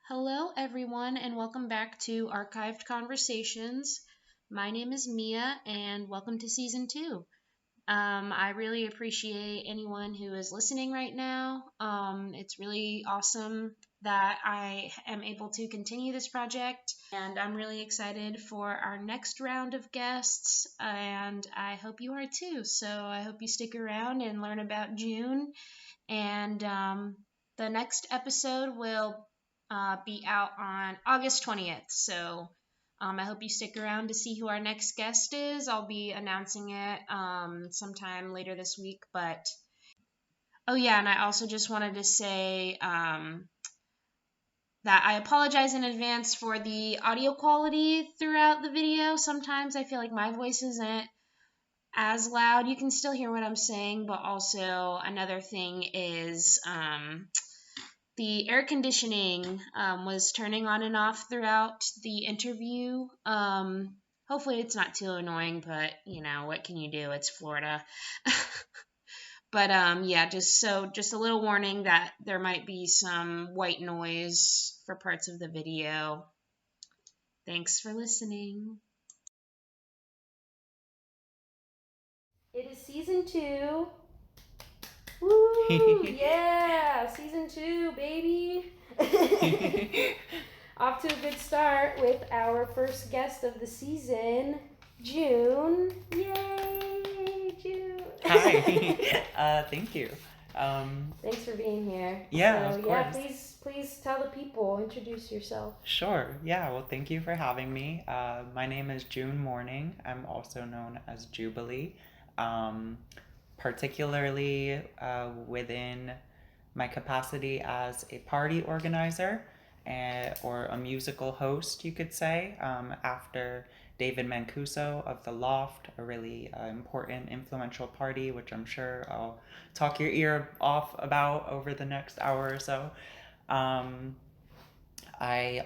Hello, everyone, and welcome back to Archived Conversations. My name is Mia, and welcome to Season 2. I really appreciate anyone who is listening right now. It's really awesome that I am able to continue this project, and I'm really excited for our next round of guests, and I hope you are too. So I hope you stick around and learn about June, and the next episode will be out on August 20th. So I hope you stick around to see who our next guest is. I'll be announcing it sometime later this week. But oh yeah, and I also just wanted to say that I apologize in advance for the audio quality throughout the video. Sometimes I feel like my voice isn't as loud. You can still hear what I'm saying, but also another thing is the air conditioning was turning on and off throughout the interview. Hopefully it's not too annoying, but what can you do? It's Florida. But yeah, just a little warning that there might be some white noise for parts of the video. Thanks for listening. It is season 2. Woo! Yeah, season 2, baby. Off to a good start with our first guest of the season, June. Yay, June. Hi. Thank you. Thanks for being here. Yeah, so, of course. Yeah, please tell the people, introduce yourself. Sure. Yeah, well, thank you for having me. My name is June Morning. I'm also known as Jubilee. Particularly within my capacity as a party organizer or a musical host, you could say, after David Mancuso of The Loft, a really important, influential party, which I'm sure I'll talk your ear off about over the next hour or so. I'm a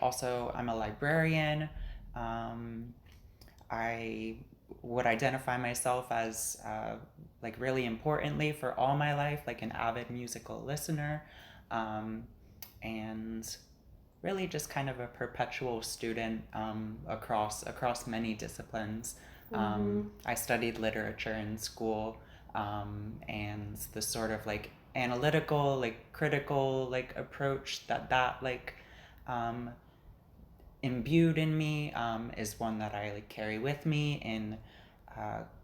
librarian. I would identify myself as, really importantly for all my life, like an avid musical listener, and really just kind of a perpetual student across many disciplines. I studied literature in school, and the sort of analytical, critical approach that imbued in me is one that I carry with me in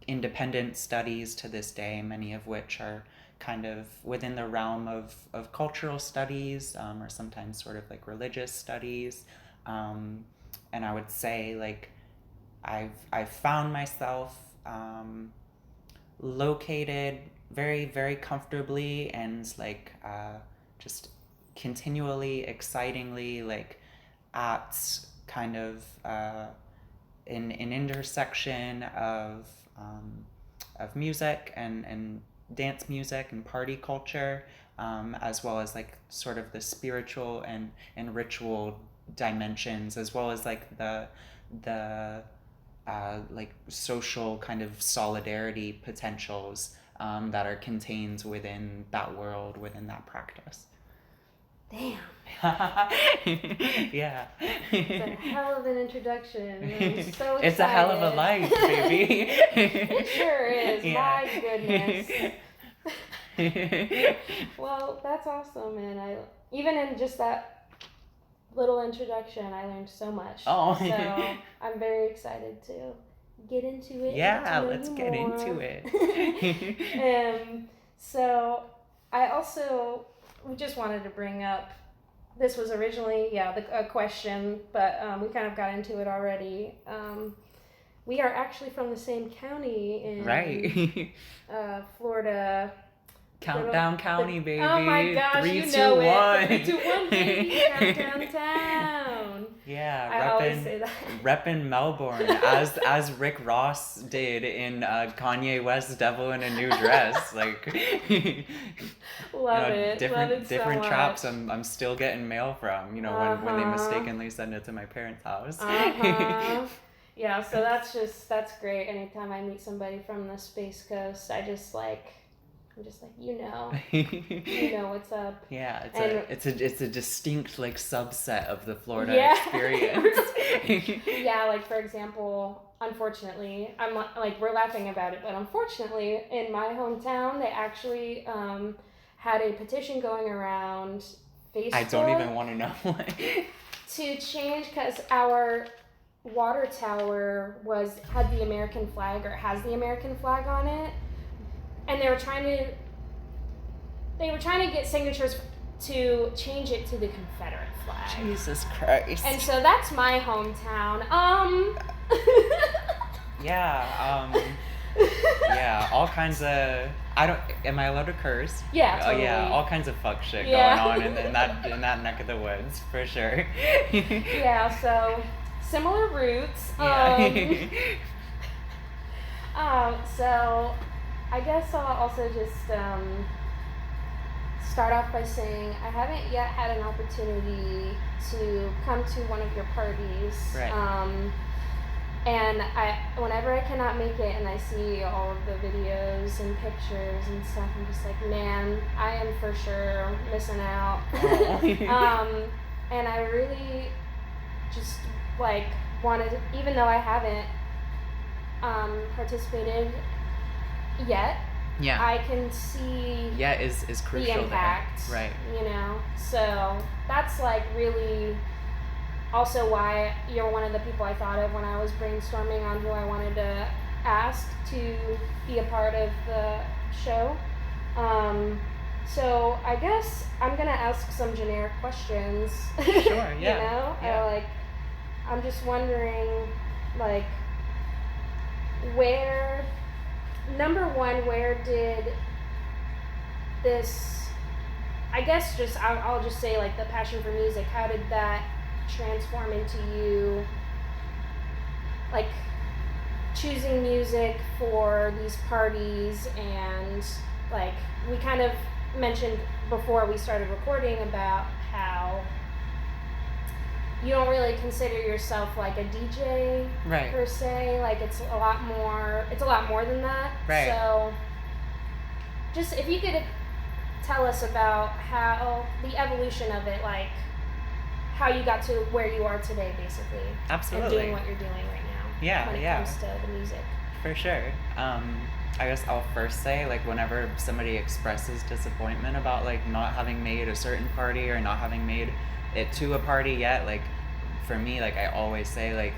independent studies to this day, many of which are kind of within the realm of cultural studies, or sometimes sort of religious studies. And I would say I've found myself located very, very comfortably and just continually, excitingly at kind of an intersection of music and dance music and party culture, as well as sort of the spiritual and ritual dimensions, as well as the social kind of solidarity potentials that are contained within that world, within that practice. Damn. Yeah. It's a hell of an introduction. I'm so excited. It's a hell of a life, baby. It sure is. Yeah. My goodness. Well, that's awesome, and even in just that little introduction, I learned so much. Oh. So I'm very excited to get into it. Yeah, let's get into it. So I also just wanted to bring up, this was originally, a question, but we kind of got into it already. We are actually from the same county in Florida. Countdown County, baby. Oh my gosh, 3, you 2, know 1. it. 3, 2, 1, baby. Countdown town. Yeah, I always say that. Reppin' Melbourne, as Rick Ross did in Kanye West's "Devil in a New Dress." Love it. Different so traps. I'm still getting mail from. When they mistakenly send it to my parents' house. Yeah, so that's great. Anytime I meet somebody from the Space Coast, I'm just like, you know what's up. Yeah, And it's a distinct like subset of the Florida Yeah. experience. Yeah, like for example, unfortunately, I'm like we're laughing about it, but unfortunately, in my hometown, they actually had a petition going around Facebook. I don't even want to know. To change, because our water tower had the American flag, or has the American flag on it, and they were trying to get signatures to change it to the Confederate flag. Jesus Christ. And so that's my hometown. Yeah, yeah, all kinds of. Am I allowed to curse? Yeah, Oh totally. yeah, all kinds of fuck shit Yeah. going on in that neck of the woods for sure. Yeah, so similar roots. Yeah. So I guess I'll also just start off by saying I haven't yet had an opportunity to come to one of your parties. Right. And whenever I cannot make it and I see all of the videos and pictures and stuff, I'm just like, man, I am for sure missing out. And I really just like wanted, even though I haven't participated yet, Yeah. I can see is crucial the impact. there. Right. You know, so that's like really also why you're one of the people I thought of when I was brainstorming on who I wanted to ask to be a part of the show. So I guess I'm gonna ask some generic questions. Sure, yeah. You know, Yeah. I'm just wondering, like, number one, where did this? I guess I'll just say like the passion for music. How did that transform into you, like choosing music for these parties? And like we kind of mentioned before we started recording about how you don't really consider yourself like a DJ, Right. per se. Like it's a lot more than that. Right. So just if you could tell us about how the evolution of it, like how you got to where you are today, basically. Absolutely. And doing what you're doing right now. Yeah, when it yeah. comes to the music. For sure. I guess I'll first say, like, whenever somebody expresses disappointment about, like, not having made a certain party or not having made it to a party yet, like, for me, like, I always say, like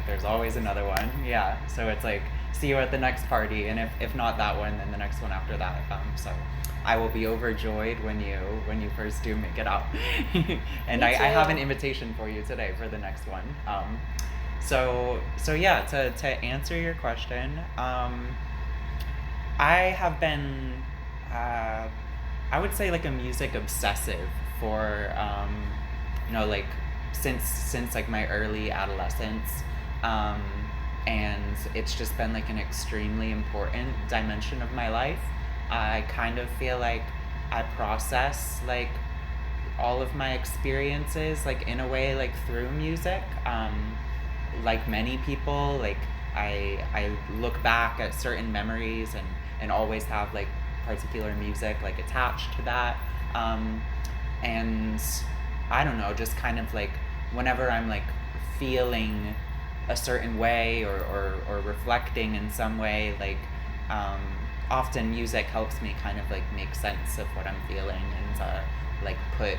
there's always another one. Yeah. So it's like, see you at the next party, and if not that one, then the next one after that. So I will be overjoyed when you first do make it out. And I have an invitation for you today for the next one. So yeah, to answer your question, I have been, I would say like a music obsessive for, like since like my early adolescence, and it's just been like an extremely important dimension of my life. I kind of feel like I process like all of my experiences like in a way like through music. Like many people, like I look back at certain memories and always have like particular music like attached to that. And I don't know, just kind of like whenever I'm like feeling a certain way or reflecting in some way, like often music helps me kind of like make sense of what I'm feeling and like put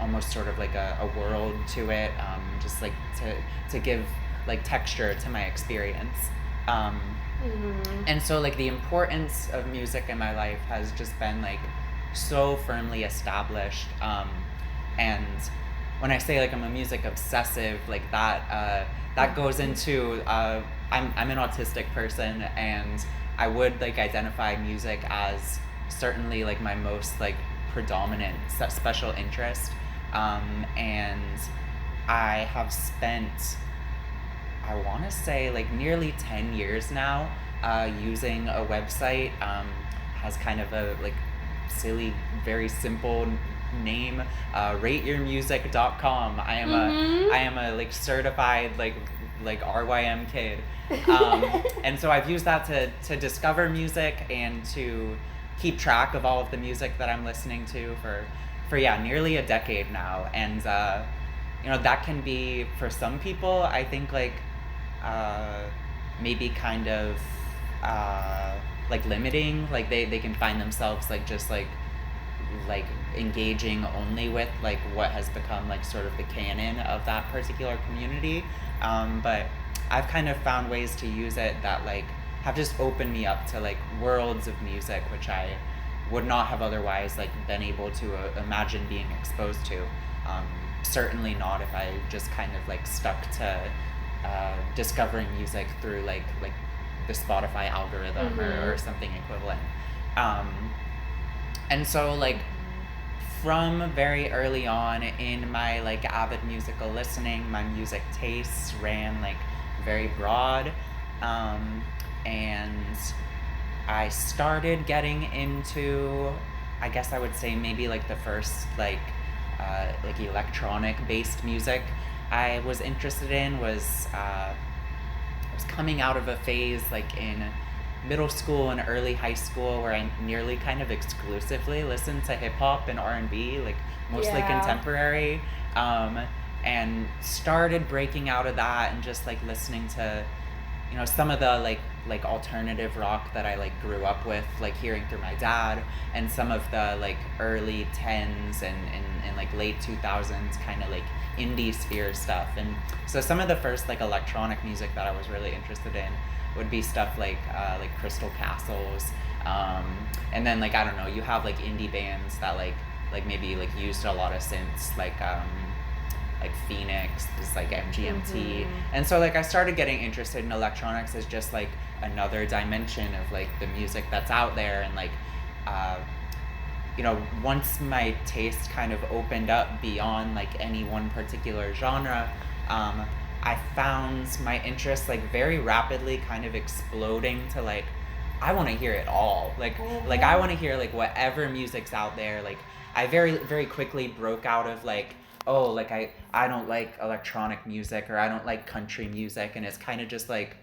almost sort of like a world to it, just like to give like texture to my experience. And so like the importance of music in my life has just been like so firmly established. And when I say like I'm a music obsessive, like that goes into I'm an autistic person, and I would like identify music as certainly like my most like predominant special interest. And I have spent, I want to say like nearly 10 years now using a website, has kind of a like silly, very simple name, rateyourmusic.com. I am a like certified like like RYM kid. And so I've used that to discover music and to keep track of all of the music that I'm listening to for nearly a decade now. And that can be, for some people, I think, like maybe kind of like limiting. Like they can find themselves like just like engaging only with like what has become like sort of the canon of that particular community. But I've kind of found ways to use it that like have just opened me up to like worlds of music which I would not have otherwise like been able to imagine being exposed to. Certainly not if I just kind of like stuck to discovering music through like the Spotify algorithm or something equivalent. And so like from very early on in my like avid musical listening, my music tastes ran like very broad. And I started getting into, I guess I would say maybe like the first like electronic based music I was interested in was coming out of a phase like in middle school and early high school where I nearly kind of exclusively listened to hip hop and R&B, like mostly contemporary, and started breaking out of that and just like listening to some of the like alternative rock that I like grew up with, like hearing through my dad, and some of the like early 10s and like late 2000s kind of like indie sphere stuff. And so some of the first like electronic music that I was really interested in would be stuff like Crystal Castles, and then like I don't know, you have like indie bands that like maybe like used a lot of synths, like Phoenix, is like MGMT. And so like I started getting interested in electronics as just like another dimension of like the music that's out there. And like once my taste kind of opened up beyond like any one particular genre, I found my interest like very rapidly kind of exploding to like I want to hear it all. Like I want to hear like whatever music's out there. Like I very very quickly broke out of like, oh, like I don't like electronic music, or I don't like country music, and it's kind of just like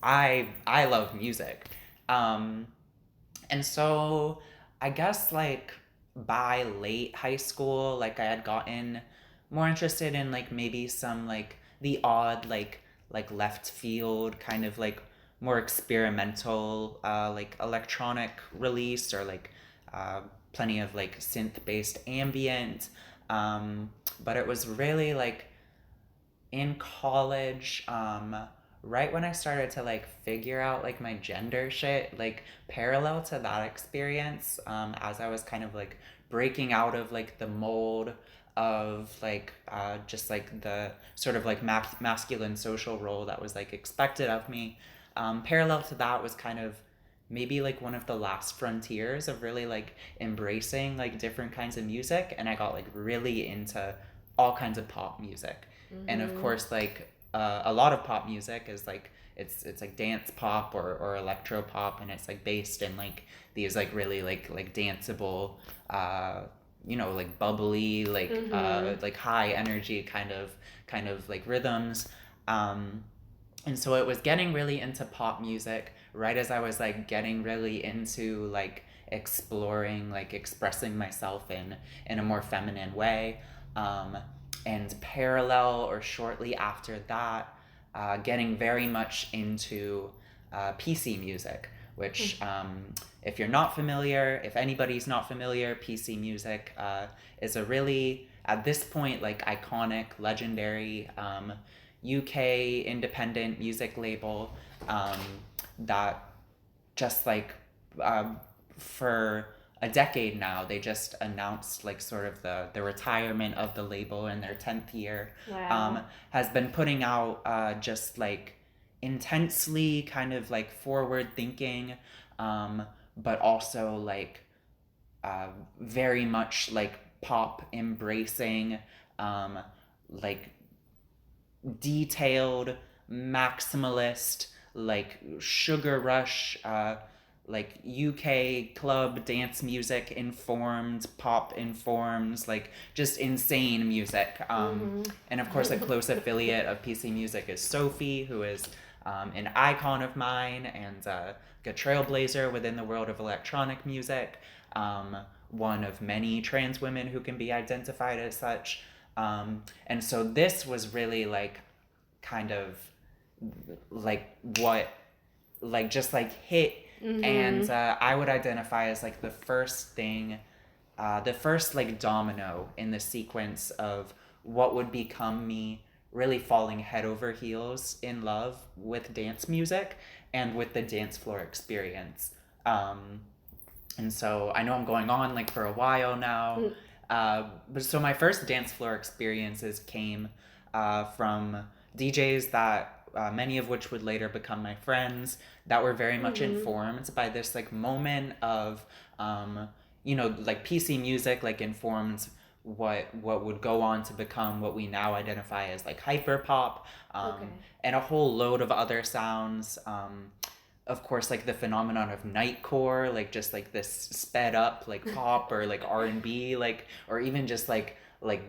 I love music. And so I guess like by late high school, like I had gotten more interested in like maybe some like the odd like left field kind of like more experimental like electronic release, or like plenty of like synth based ambient. But it was really like in college, right when I started to like figure out like my gender shit, like parallel to that experience, as I was kind of like breaking out of like the mold of like just like the sort of like masculine social role that was like expected of me. Parallel to that was kind of maybe like one of the last frontiers of really like embracing like different kinds of music, and I got like really into all kinds of pop music. And of course like a lot of pop music is like it's like dance pop or electro pop, and it's like based in like these like really like danceable like bubbly like high energy kind of like rhythms. And so it was getting really into pop music right as I was like getting really into like exploring like expressing myself in a more feminine way. And parallel or shortly after that, getting very much into PC music, which if you're not familiar, if anybody's not familiar, PC music is a really, at this point, like iconic, legendary UK independent music label that just like for a decade now, they just announced like sort of the retirement of the label in their 10th year. Wow. Has been putting out just like intensely kind of like forward thinking, but also like very much like pop embracing, like detailed maximalist like sugar rush like UK club dance music informed, pop informed, like just insane music. And of course, a close affiliate of PC Music is Sophie, who is an icon of mine and a trailblazer within the world of electronic music. One of many trans women who can be identified as such. And so this was really like kind of like what like just like hit. And I would identify as like the first thing, the first like domino in the sequence of what would become me really falling head over heels in love with dance music and with the dance floor experience. And so I know I'm going on like for a while now. But so my first dance floor experiences came from DJs that many of which would later become my friends, that were very much informed by this like moment of like PC Music like informed what would go on to become what we now identify as like hyper pop, and a whole load of other sounds. Of course, like the phenomenon of nightcore, like just like this sped up like pop or like R&B, like, or even just like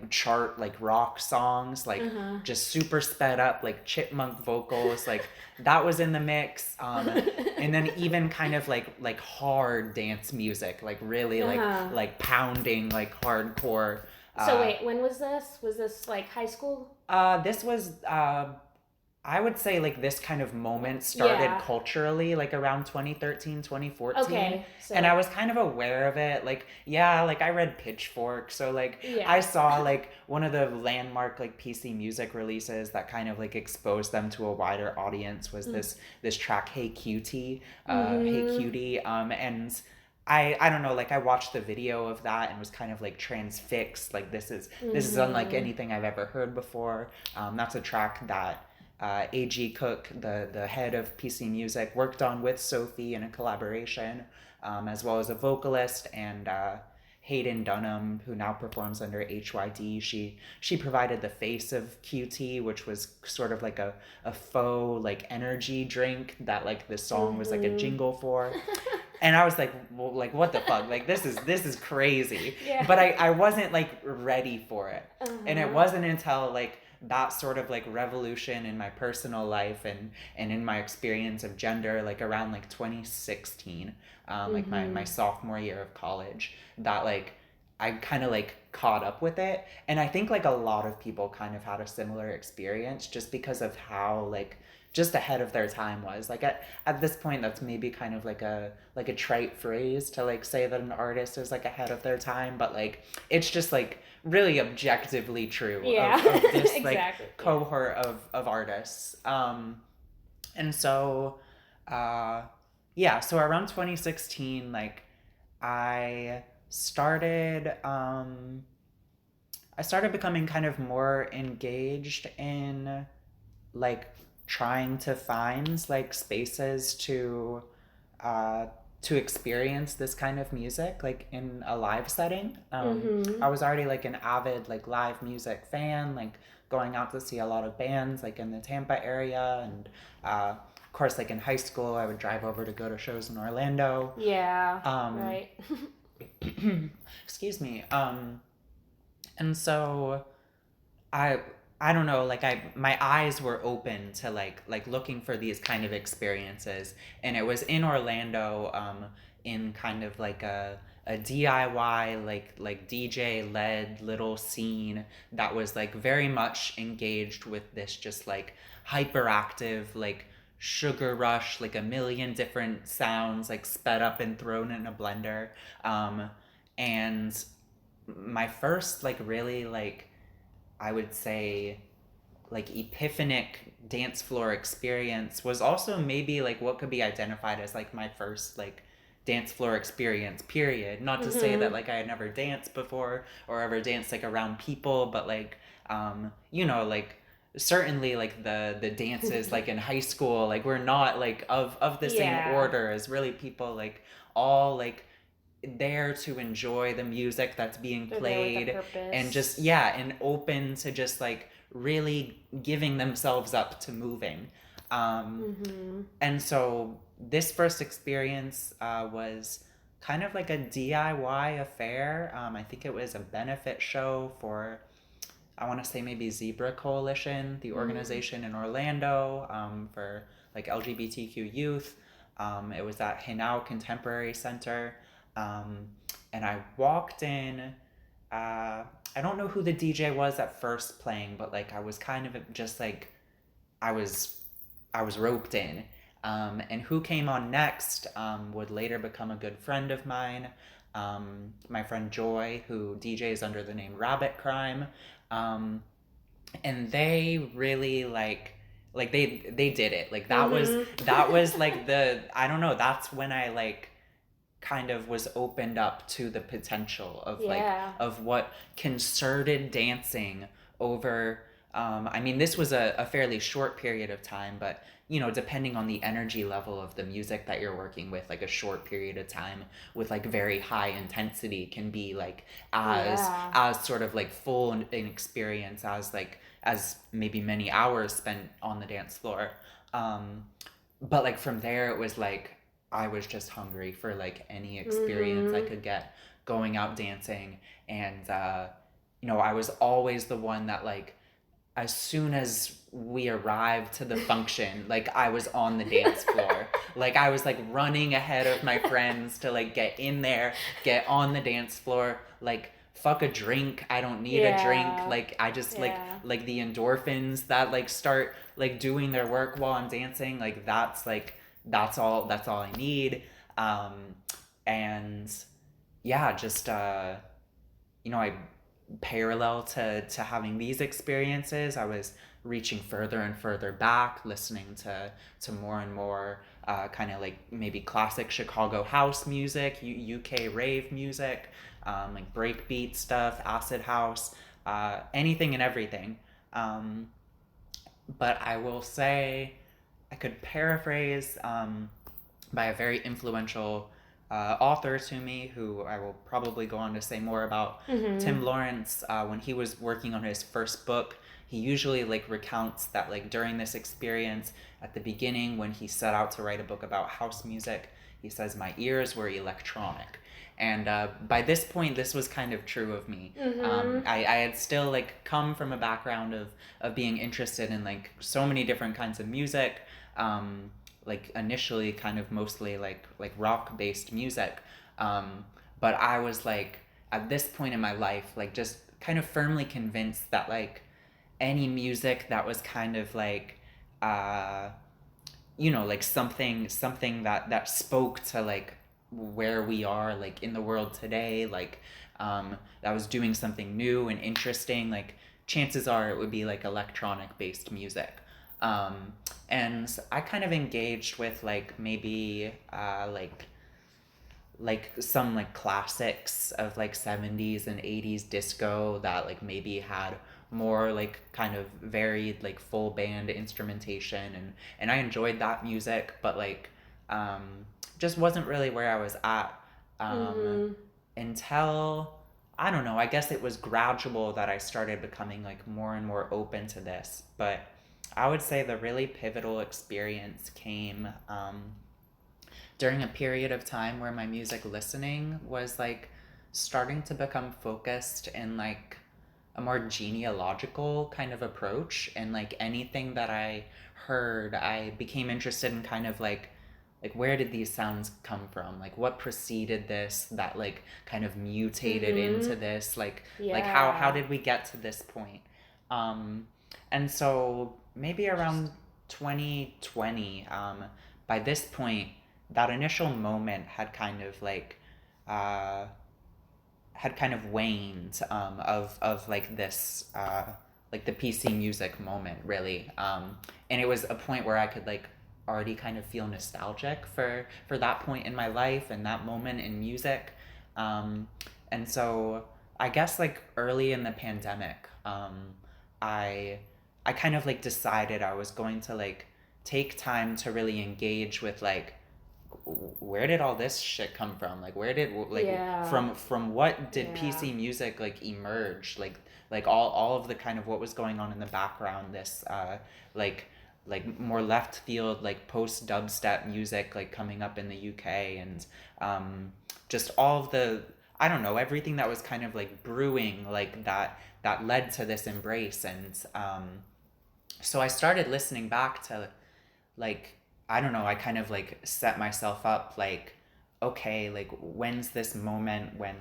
chart like rock songs, like just super sped up, like chipmunk vocals, like that was in the mix. And then even kind of like hard dance music, like really like pounding like hardcore. So wait, when was this? Was this like high school? This was I would say like this kind of moment started culturally like around 2013, 2014. Okay. So. And I was kind of aware of it. Like, yeah, like I read Pitchfork. So like I saw like one of the landmark like PC Music releases that kind of like exposed them to a wider audience was this track, Hey Cutie, Hey Cutie. And I don't know, like I watched the video of that and was kind of like transfixed. Like this is unlike anything I've ever heard before. That's a track that A.G. Cook, the head of PC Music, worked on with Sophie in a collaboration, as well as a vocalist, and Hayden Dunham, who now performs under HYD. She provided the face of QT, which was sort of like a faux like energy drink that like the song was like a jingle for. And I was like, well, like what the fuck? Like this is crazy. But I wasn't like ready for it. And it wasn't until like that sort of like revolution in my personal life and in my experience of gender, like around like 2016, like my sophomore year of college, that like I kind of like caught up with it. And I think like a lot of people kind of had a similar experience just because of how like just ahead of their time was. Like at this point, that's maybe kind of like a trite phrase to like say that an artist is like ahead of their time, but like it's just like really objectively true of this exactly. like cohort of artists. And so so around 2016, like I started becoming kind of more engaged in like trying to find like spaces to experience this kind of music like in a live setting. I was already like an avid like live music fan, like going out to see a lot of bands like in the Tampa area, and of course like in high school I would drive over to go to shows in Orlando. Right. Excuse me. And so I don't know, like my eyes were open to like looking for these kind of experiences, and it was in Orlando, in kind of like a DIY like DJ led little scene that was like very much engaged with this just like hyperactive like sugar rush, like a million different sounds like sped up and thrown in a blender. And my first like really like I would say like epiphanic dance floor experience was also maybe like what could be identified as like my first like dance floor experience, period. Not to say that like I had never danced before or ever danced like around people, but like like certainly like the dances like in high school like we're not like of the same order as really people like all like there to enjoy the music that's being played and just and open to just like really giving themselves up to moving. And so this first experience was kind of like a DIY affair. I think it was a benefit show for, I want to say maybe Zebra Coalition, the organization in Orlando, for like LGBTQ youth. It was at Hinau Contemporary Center. And I walked in. I don't know who the DJ was at first playing, but like I was kind of just like, I was I was roped in. And who came on next would later become a good friend of mine. My friend Joy, who DJs under the name Rabbit Crime. Um, and they really like they did it. Like that was like the, I don't know, that's when I like kind of was opened up to the potential of like of what concerted dancing over, I mean, this was a fairly short period of time, but you know, depending on the energy level of the music that you're working with, like a short period of time with like very high intensity can be like as sort of like full an experience as like as maybe many hours spent on the dance floor. But like from there it was like I was just hungry for like any experience I could get going out dancing. And you know, I was always the one that like as soon as we arrived to the function, like I was on the dance floor. Like I was like running ahead of my friends to like get in there, get on the dance floor, like fuck a drink. I don't need a drink. Like I just like the endorphins that like start like doing their work while I'm dancing. Like that's all I need. And yeah, just you know, I parallel to having these experiences, I was reaching further and further back, listening to more and more kind of like maybe classic Chicago house music, UK rave music, like breakbeat stuff, acid house, anything and everything. But I will say, I could paraphrase by a very influential author to me, who I will probably go on to say more about, Tim Lawrence. When he was working on his first book, he usually like recounts that like during this experience at the beginning when he set out to write a book about house music, he says, my ears were electronic. And by this point, this was kind of true of me. I had still like come from a background of being interested in like so many different kinds of music. Like initially kind of mostly like rock based music. But I was like at this point in my life, like just kind of firmly convinced that like any music that was kind of like, you know, like something that spoke to like where we are like in the world today, like that was doing something new and interesting, like chances are it would be like electronic based music. And I kind of engaged with like maybe like some like classics of like 70s and 80s disco that like maybe had more like kind of varied like full band instrumentation, and I enjoyed that music, but like just wasn't really where I was at until, I don't know, I guess it was gradual that I started becoming like more and more open to this. But I would say the really pivotal experience came during a period of time where my music listening was like starting to become focused in like a more genealogical kind of approach, and like anything that I heard, I became interested in kind of like where did these sounds come from, like what preceded this that like kind of mutated into this, like how did we get to this point. And so maybe around 2020, by this point that initial moment had kind of like waned, of like this like the PC music moment really, and it was a point where I could like already kind of feel nostalgic for that point in my life and that moment in music. And so I guess like early in the pandemic, I kind of like decided I was going to like take time to really engage with like where did all this shit come from, like where did like from what did PC music like emerge, like all of the kind of what was going on in the background, this like like more left field, like post dubstep music, like coming up in the UK, and just all of the, I don't know, everything that was kind of like brewing, like that led to this embrace. And so I started listening back to, like, I don't know, I kind of like set myself up like, okay, like when's this moment when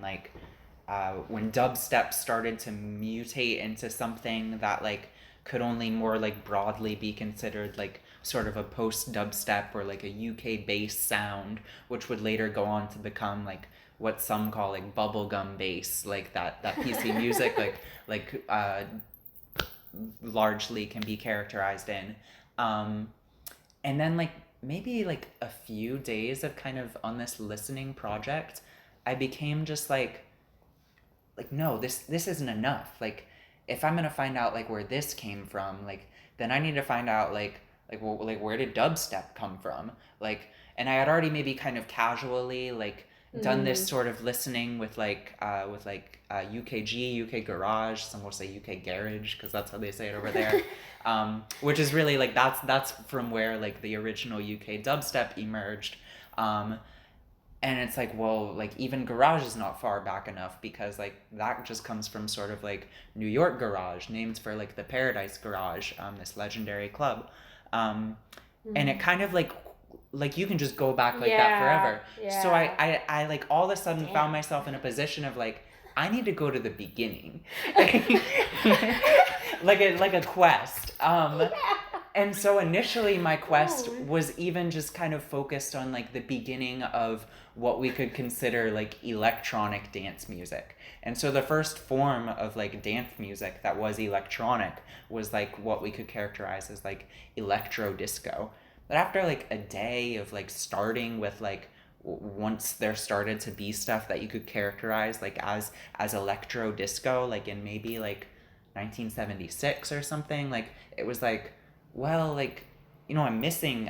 dubstep started to mutate into something that like could only more like broadly be considered like sort of a post dubstep or like a UK based sound, which would later go on to become like what some call like bubblegum bass, like that PC music like largely can be characterized in. And then like maybe like a few days of kind of on this listening project, I became just like no, this isn't enough. Like if I'm gonna find out like where this came from, like then I need to find out well, like where did dubstep come from? Like, and I had already maybe kind of casually like done this sort of listening with UKG, UK garage, some will say UK garage because that's how they say it over there. Which is really like that's from where like the original UK dubstep emerged. And it's like, well, like even garage is not far back enough because like that just comes from sort of like New York garage, named for like the Paradise Garage, this legendary club. And it kind of like you can just go back like that forever. Yeah. So I like all of a sudden found myself in a position of like, I need to go to the beginning. like a quest. And so initially my quest was even just kind of focused on like the beginning of what we could consider like electronic dance music. And so the first form of like dance music that was electronic was like what we could characterize as like electro disco. But after like a day of like starting with like once there started to be stuff that you could characterize like as electro disco, like in maybe like 1976 or something, like it was like, well, like, you know, I'm missing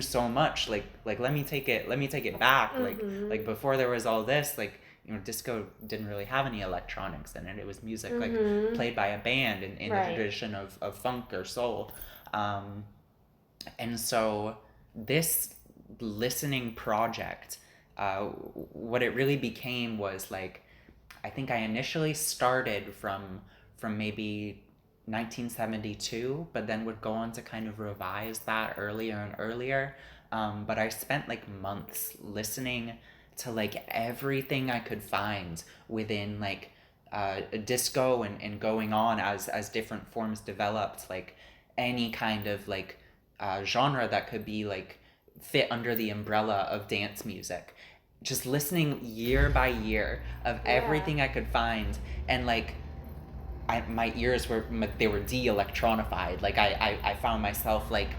so much, like let me take it back. Like before there was all this, like, you know, disco didn't really have any electronics in it. It was music like played by a band in the tradition of funk or soul. And so this listening project, what it really became was like, I think I initially started from maybe 1972, but then would go on to kind of revise that earlier and earlier. But I spent like months listening to like everything I could find within like disco and going on as different forms developed, like any kind of like genre that could be like fit under the umbrella of dance music. Just listening year by year of everything I could find, and like my ears were de-electronified. Like I found myself like,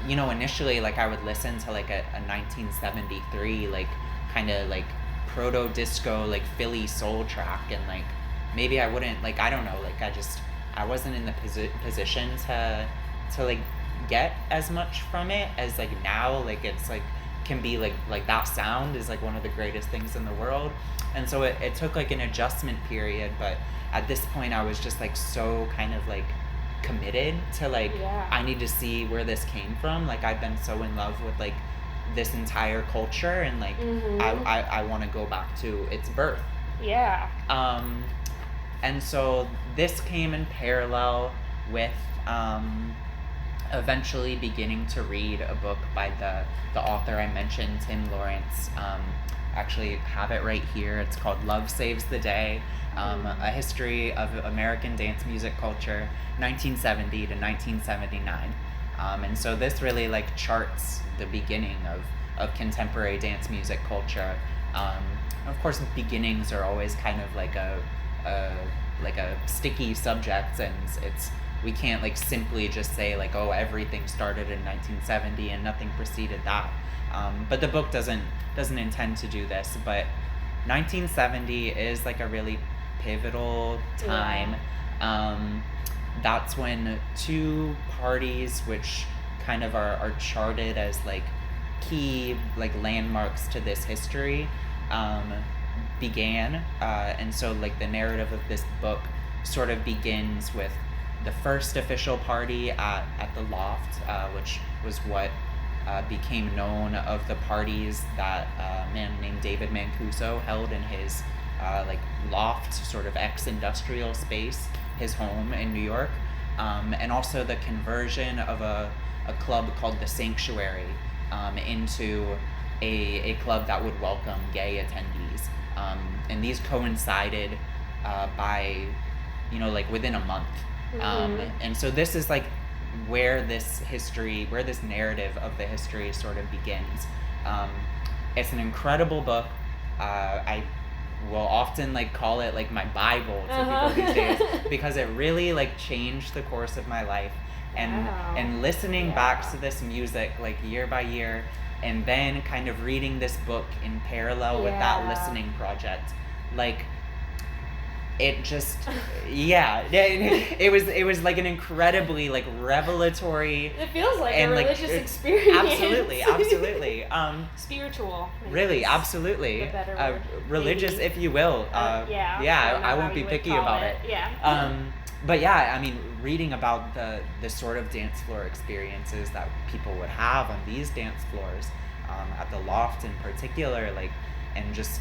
you know, initially like I would listen to like a 1973 like kind of like proto disco like Philly soul track, and like maybe I wouldn't, like, I don't know, like I wasn't in the position to like get as much from it as like now. Like it's like can be like that sound is like one of the greatest things in the world. And so it took like an adjustment period, but at this point I was just like so kind of like committed to like I need to see where this came from. Like I've been so in love with like this entire culture, and like I want to go back to its birth. And so this came in parallel with eventually beginning to read a book by the author I mentioned, Tim Lawrence. Actually have it right here. It's called Love Saves the Day, a history of American dance music culture, 1970 to 1979. And so this really like charts the beginning of contemporary dance music culture. Of course, beginnings are always kind of like a sticky subject, and we can't like simply just say like, oh, everything started in 1970 and nothing preceded that. But the book doesn't intend to do this, but 1970 is like a really pivotal time. That's when two parties which kind of are charted as like key like landmarks to this history began. And so like the narrative of this book sort of begins with the first official party at the Loft, which was what became known of the parties that a man named David Mancuso held in his like loft, sort of ex-industrial space, his home in New York, and also the conversion of a club called the Sanctuary into a club that would welcome gay attendees. And these coincided by, like within a month. And so this is like where this narrative of the history sort of begins. It's an incredible book. I will often like call it like my Bible to people these days, because it really like changed the course of my life. And listening back to this music like year by year, and then kind of reading this book in parallel with that listening project, like it just it was like an incredibly like revelatory, it feels like and a religious experience. absolutely Spiritual, really, absolutely, the better word, religious, maybe. if you will. I won't be picky about it. But yeah, I mean, reading about the sort of dance floor experiences that people would have on these dance floors, at the Loft in particular, like, and just,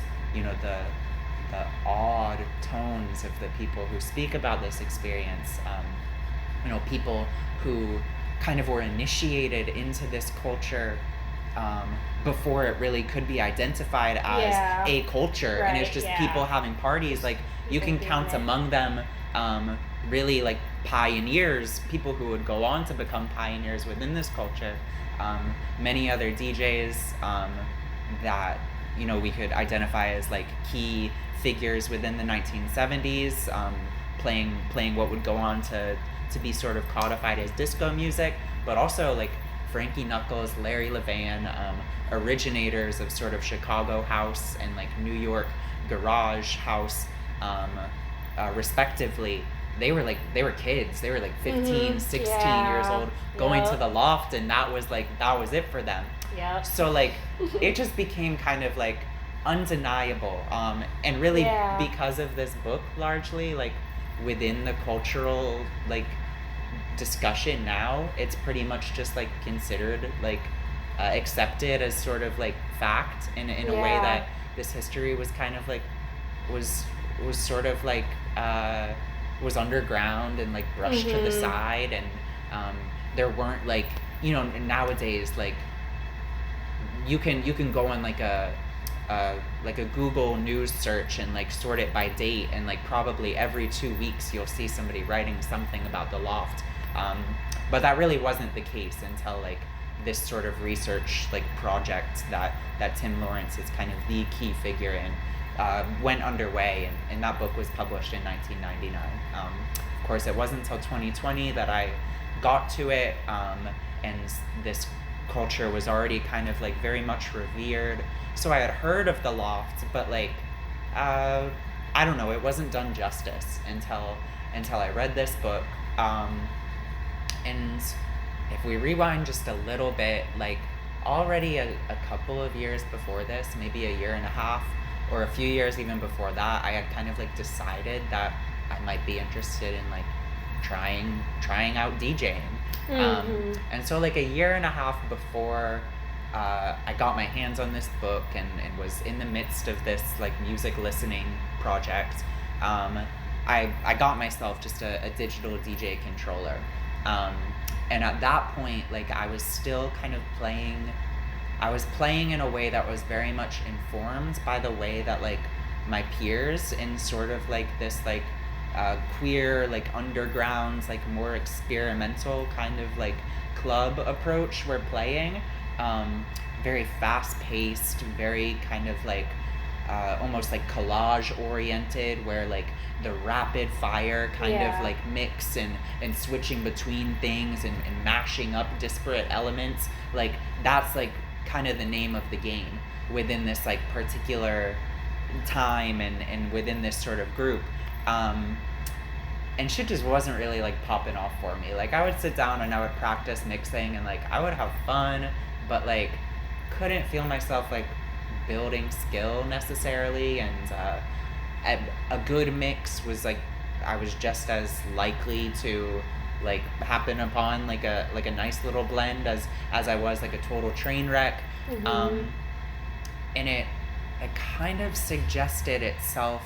the odd tones of the people who speak about this experience, people who kind of were initiated into this culture before it really could be identified as a culture, and it's just people having parties. Like, you can count among them really like pioneers, people who would go on to become pioneers within this culture, many other DJs that we could identify as like key figures within the 1970s, playing what would go on to be sort of codified as disco music, but also like Frankie Knuckles, Larry Levan, originators of sort of Chicago house and like New York garage house, respectively. They were kids. They were like 15, 16 years old, going to the Loft, and that was it for them. So like it just became kind of like undeniable, and really because of this book, largely like within the cultural like discussion now, it's pretty much just like considered like accepted as sort of like fact in a way that this history was kind of like was sort of like was underground and like brushed to the side, and there weren't like nowadays like you can go on like a Google News search and like sort it by date, and like probably every 2 weeks you'll see somebody writing something about the Loft, but that really wasn't the case until like this sort of research like project that Tim Lawrence is kind of the key figure in went underway, and that book was published in 1999. Of course, it wasn't until 2020 that I got to it, and this culture was already kind of like very much revered. So I had heard of the Loft, but like I don't know, it wasn't done justice until I read this book. And if we rewind just a little bit, like already a couple of years before this, maybe a year and a half, or a few years even before that, I had kind of like decided that I might be interested in like trying out DJing. And so like a year and a half before I got my hands on this book and was in the midst of this like music listening project, I got myself just a digital DJ controller. And at that point, like I was still kind of playing in a way that was very much informed by the way that like my peers in sort of like this like queer like underground like more experimental kind of like club approach were playing, very fast paced, very kind of like almost like collage oriented, where like the rapid fire kind of like mix and switching between things and mashing up disparate elements, like that's like kind of the name of the game within this like particular time and within this sort of group. And shit just wasn't really like popping off for me. Like I would sit down and I would practice mixing and like I would have fun, but like couldn't feel myself like building skill necessarily. And a good mix was like I was just as likely to like happen upon like a nice little blend as I was like a total train wreck. And it kind of suggested itself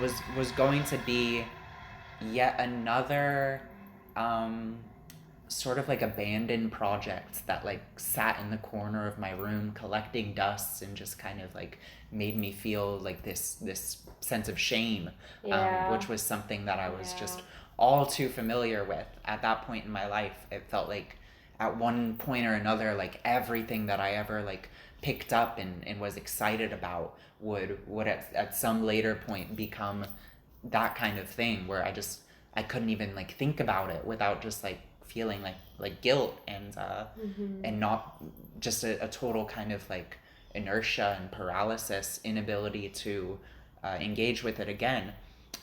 was going to be yet another sort of like abandoned project that like sat in the corner of my room collecting dust and just kind of like made me feel like this sense of shame, which was something that I was just all too familiar with at that point in my life. It felt like at one point or another, like everything that I ever like picked up and was excited about would at some later point become that kind of thing where I couldn't even like think about it without just like feeling like guilt and not just a total kind of like inertia and paralysis, inability to engage with it again.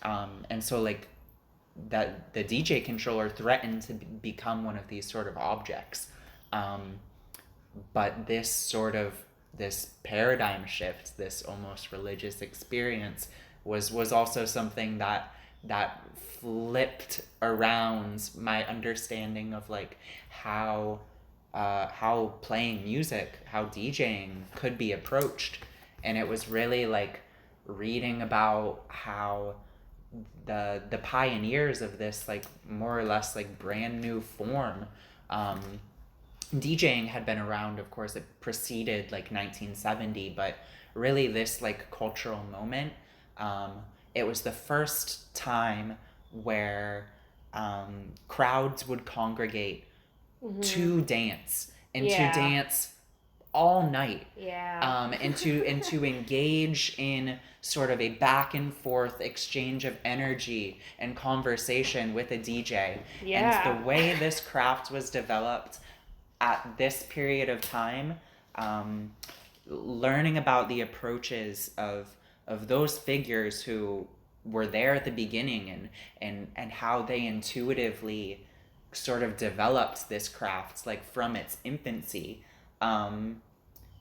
And so like that the DJ controller threatened to become one of these sort of objects. But this paradigm shift, this almost religious experience was also something that flipped around my understanding of like how playing music, how DJing could be approached. And it was really like reading about how the pioneers of this like more or less like brand new form, DJing had been around, of course. It preceded like 1970, but really this like cultural moment, it was the first time where crowds would congregate to dance and to dance all night, and to engage in sort of a back and forth exchange of energy and conversation with a DJ. And the way this craft was developed at this period of time, learning about the approaches of those figures who were there at the beginning and how they intuitively sort of developed this craft like from its infancy,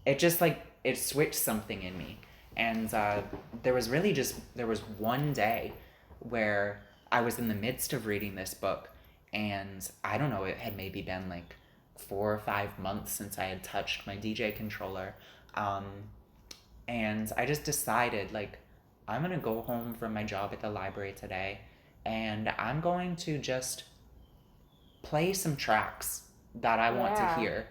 it just like it switched something in me. And there was one day where I was in the midst of reading this book, and I don't know, it had maybe been like 4 or 5 months since I had touched my DJ controller, and I just decided like I'm gonna go home from my job at the library today, and I'm going to just play some tracks that I want to hear.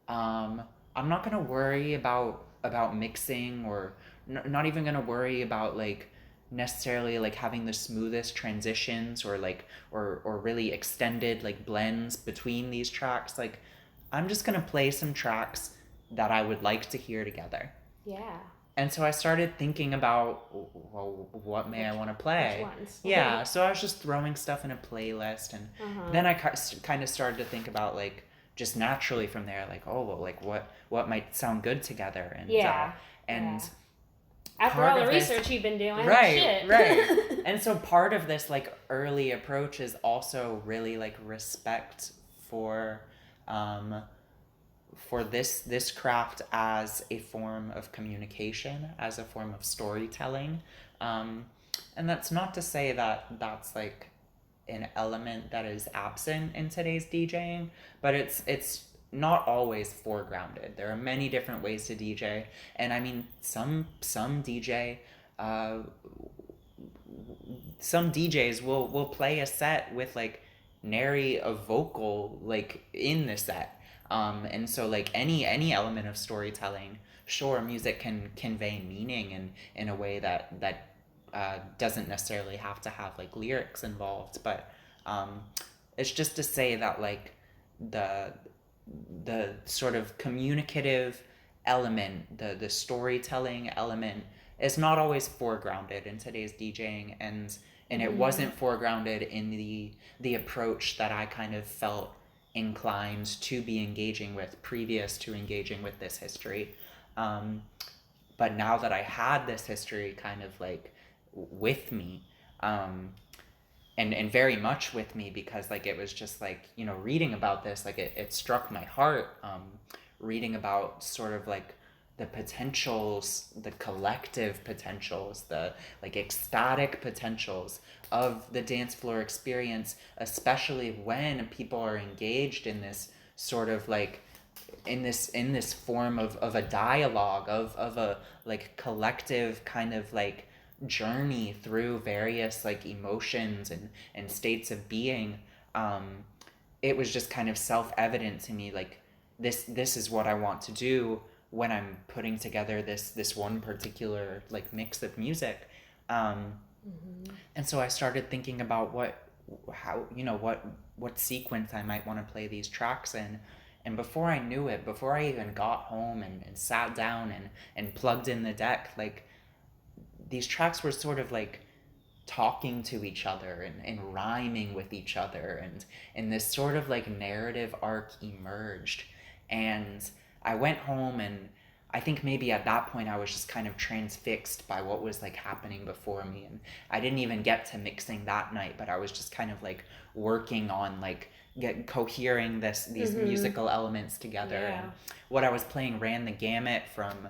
I'm not gonna worry about mixing, or not even gonna worry about like necessarily like having the smoothest transitions or like or really extended like blends between these tracks. Like I'm just gonna play some tracks that I would like to hear together. And so I started thinking about, well, what may I want to play? So I was just throwing stuff in a playlist, and then I kind of started to think about like just naturally from there, like, oh, well, like what might sound good together, and after all the research you've been doing, right. And so part of this like early approach is also really like respect for this craft as a form of communication, as a form of storytelling, and that's not to say that that's like an element that is absent in today's DJing, but it's not always foregrounded. There are many different ways to DJ, and I mean some DJs will play a set with like nary a vocal like in the set. And so like any element of storytelling, sure, music can convey meaning in a way that doesn't necessarily have to have like lyrics involved, but it's just to say that like the sort of communicative element, the storytelling element is not always foregrounded in today's DJing, and it wasn't foregrounded in the approach that I kind of felt inclined to be engaging with previous to engaging with this history. But now that I had this history kind of like with me, and very much with me, because like it was just like, you know, reading about this, like it struck my heart, reading about sort of like the potentials, the collective potentials, the like ecstatic potentials of the dance floor experience, especially when people are engaged in this sort of like in this form of a dialogue of a like collective kind of like journey through various like emotions and states of being. It was just kind of self-evident to me, like this is what I want to do when I'm putting together this one particular like mix of music. And so I started thinking about how what sequence I might want to play these tracks in. And before I knew it, before I even got home and sat down and plugged in the deck, like these tracks were sort of like talking to each other and rhyming with each other, and this sort of like narrative arc emerged. And I went home, and I think maybe at that point I was just kind of transfixed by what was like happening before me, and I didn't even get to mixing that night, but I was just kind of like working on like cohering these musical elements together. Yeah. And what I was playing ran the gamut from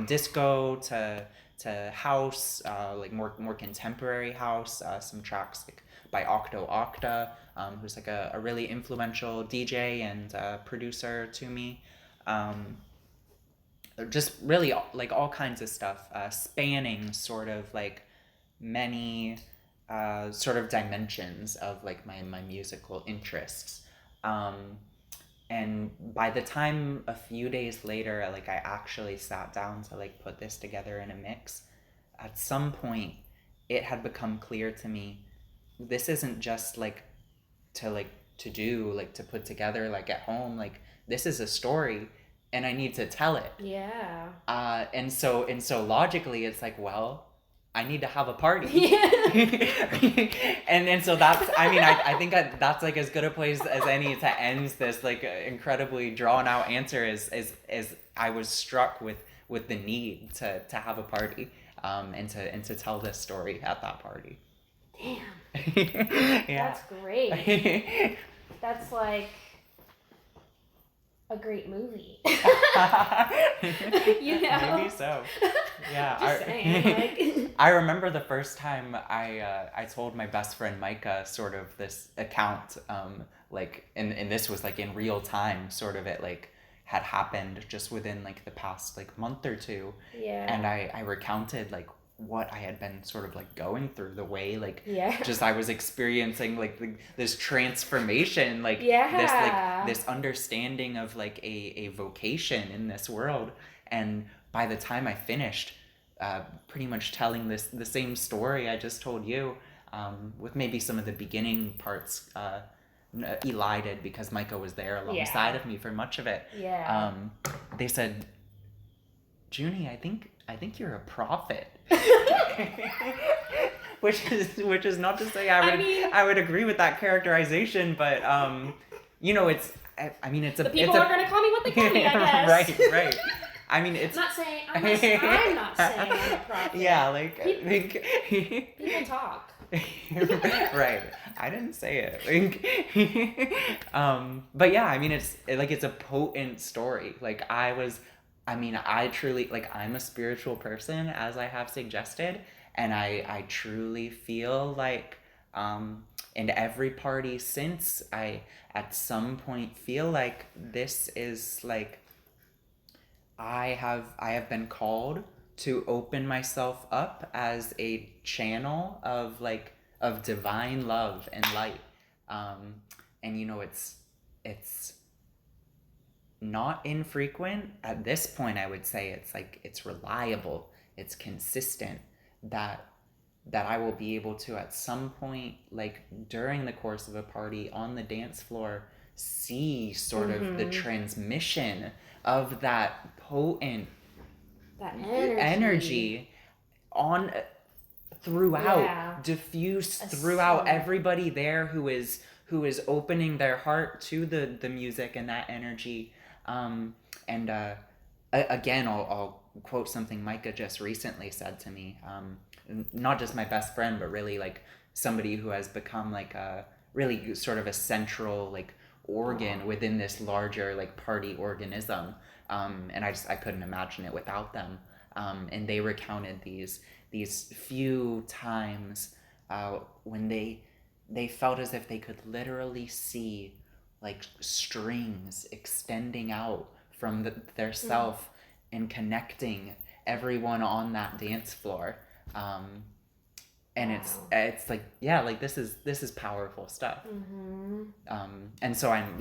disco to house, like more contemporary house. Some tracks like by Octa, who's like a really influential DJ and producer to me. Just really like all kinds of stuff, spanning sort of like many sort of dimensions of like my musical interests. And by the time a few days later, like I actually sat down to like put this together in a mix, at some point it had become clear to me, this isn't just like to do, like to put together like at home, like this is a story and I need to tell it. Yeah. And so logically it's like, well, I need to have a party. Yeah. and so that's, I mean, I think that's like as good a place as any to end this like incredibly drawn out answer, as I was struck with the need to have a party, and to tell this story at that party. Damn. Yeah. That's great. That's like a great movie. You know? Maybe so. Yeah. Just saying, like... I remember the first time I told my best friend Micah sort of this account, like and this was like in real time, sort of it like had happened just within like the past like month or two. Yeah. And I recounted like what I had been sort of like going through, the way like Yeah. just I was experiencing like this transformation, like Yeah. this understanding of like a vocation in this world. And by the time I finished pretty much telling the same story I just told you, with maybe some of the beginning parts elided because Micah was there alongside of me for much of it. Yeah. They said, Junie, I think you're a prophet. which is not to say I would agree with that characterization, but you know, it's I mean it's a the people are gonna call me what they call me, I guess. right. I mean, it's I'm not saying I'm not saying I'm a prophet. Yeah, like people talk. Right. I didn't say it. But yeah, I mean, it's a potent story. Like I truly, like, I'm a spiritual person, as I have suggested, and I truly feel like in every party since, I at some point feel like this is like I have been called to open myself up as a channel of divine love and light. And you know, it's not infrequent at this point. I would say it's reliable, it's consistent, that I will be able to at some point, like during the course of a party on the dance floor, see sort of the transmission of that potent energy on throughout, diffuse throughout everybody there who is opening their heart to the music and that energy. Again, I'll quote something Micah just recently said to me, not just my best friend, but really like somebody who has become like a really sort of a central like organ within this larger like party organism. And I couldn't imagine it without them. And they recounted these few times when they felt as if they could literally see like strings extending out from their self and connecting everyone on that dance floor. And it's like, yeah, like this is powerful stuff. And so I'm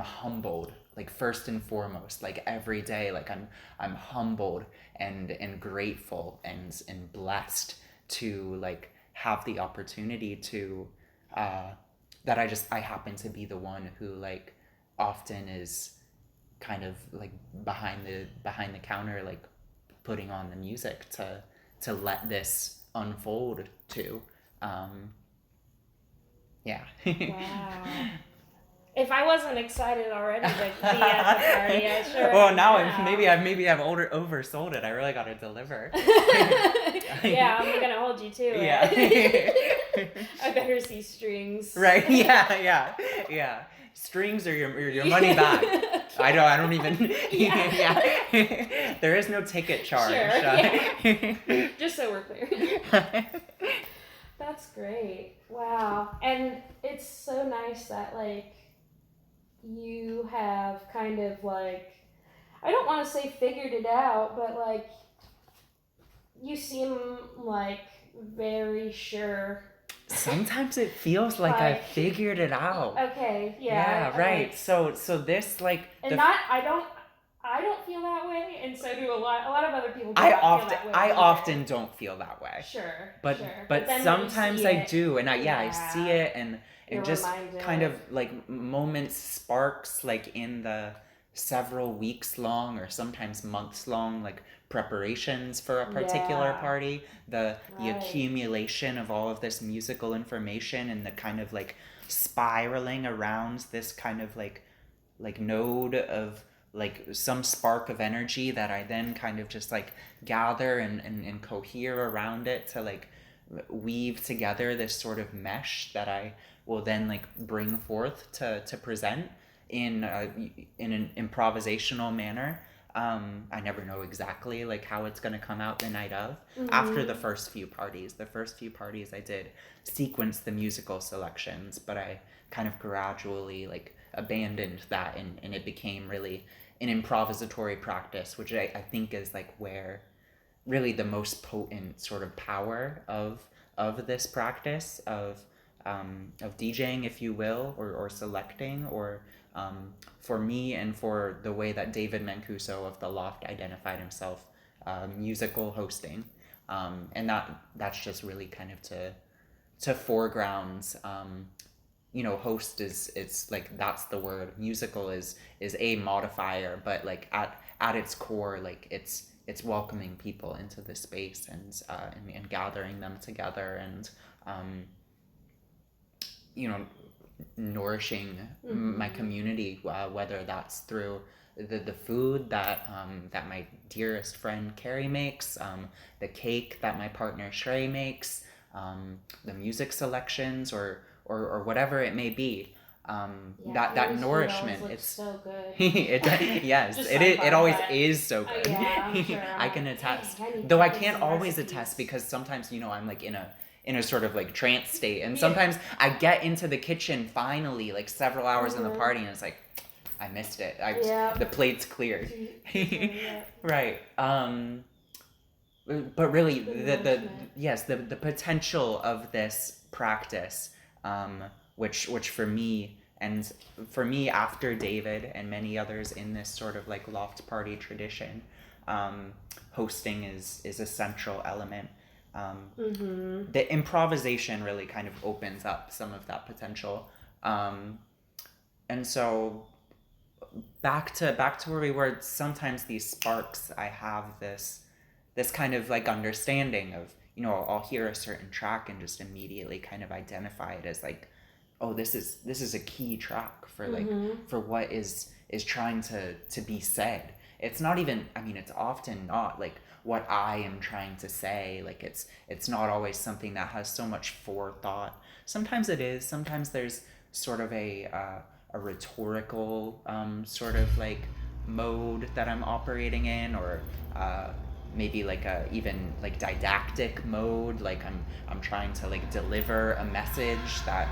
humbled, like first and foremost, like every day, like I'm humbled and grateful and blessed to like have the opportunity to that I happen to be the one who like often is kind of like behind the counter, like putting on the music to let this unfold to. Yeah. Wow. If I wasn't excited already to be at the party, I sure. Well, now maybe I've oversold it. I really got to deliver. Yeah, I'm gonna hold you to it. Yeah. I better see strings. Right. Yeah. Strings or your money back. I don't even. Yeah. There is no ticket charge. Sure. Yeah. Just so we're clear. That's great. Wow. And it's so nice that like you have kind of like, I don't want to say figured it out, but like you seem like very sure. Sometimes it feels like I figured it out. Okay, yeah. Yeah, right. Like, so this like and I don't feel that way, and so do a lot of other people. I often don't feel that way. Sure. But sometimes I do, and I see it, and just reminded. Kind of like moments, sparks, like in the several weeks long or sometimes months long, like preparations for a particular party, the accumulation of all of this musical information and the kind of like spiraling around this kind of like node of like some spark of energy that I then kind of just like gather and cohere around it to like weave together this sort of mesh that I will then like bring forth to present in an improvisational manner. I never know exactly like how it's going to come out the night of. After the first few parties I did sequence the musical selections, but I kind of gradually like abandoned that and it became really an improvisatory practice, which I think is like where really the most potent sort of power of this practice of DJing, if you will, or selecting, or for me and for the way that David Mancuso of The Loft identified himself, musical hosting, and that's just really kind of to foregrounds. Host it's like that's the word. Musical is a modifier, but like at its core, like it's welcoming people into the space and gathering them together and nourishing my community, whether that's through the food that my dearest friend Carrie makes, the cake that my partner Shrey makes, the music selections or whatever it may be. That nourishment, it's so good. Yes, it always is so good. Yeah, sure. I can attest, though I can't always attest because sometimes I'm like in a sort of like trance state, and sometimes I get into the kitchen finally like several hours in the party and it's like I missed it. The plate's cleared. Right. But really the potential of this practice, which for me after David and many others in this sort of like loft party tradition, hosting is a central element. The improvisation really kind of opens up some of that potential, and so back to where we were. Sometimes these sparks, I have this kind of like understanding of I'll hear a certain track and just immediately kind of identify it as like, oh, this is a key track for like for what is trying to be said. It's not even, it's often not like what I am trying to say. Like it's not always something that has so much forethought. Sometimes it is. Sometimes there's sort of a rhetorical sort of like mode that I'm operating in, or maybe like a even like didactic mode, like I'm trying to like deliver a message that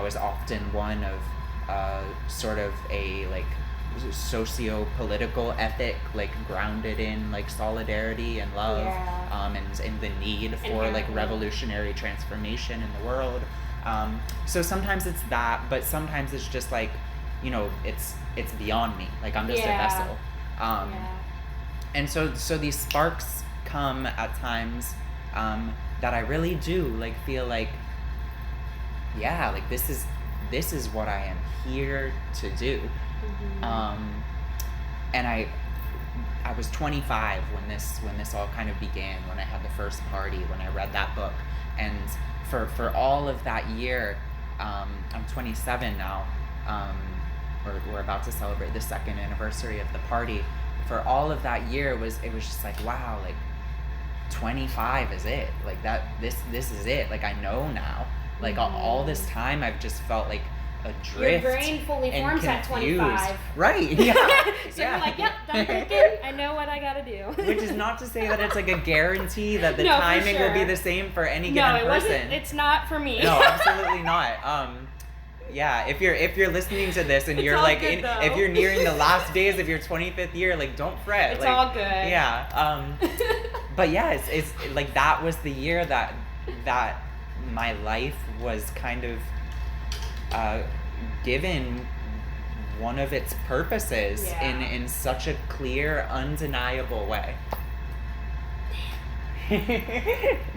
is often one of sort of a like socio-political ethic, like grounded in like solidarity and love, and in the need for like revolutionary transformation in the world. So sometimes it's that, but sometimes it's just like, it's beyond me. Like I'm just a vessel. And so these sparks come at times that I really do like feel like, like this is what I am here to do. And I was 25 when this all kind of began, when I had the first party, when I read that book. And for all of that year, I'm 27 now. We're about to celebrate the second anniversary of the party. For all of that year, it was just like, wow, like 25 is it, like that this is it, like I know now, like all this time I've just felt like adrift. Your brain fully forms at 25. Right, yeah. So you're like, yep, done thinking, I know what I gotta do. Which is not to say that it's like a guarantee that the timing will be the same for any given person. It's not for me. No, absolutely not. If you're listening to this and you're like if you're nearing the last days of your 25th year, like don't fret. It's like, all good. Yeah. But yeah, it's like that was the year that my life was kind of given one of its purposes in such a clear, undeniable way.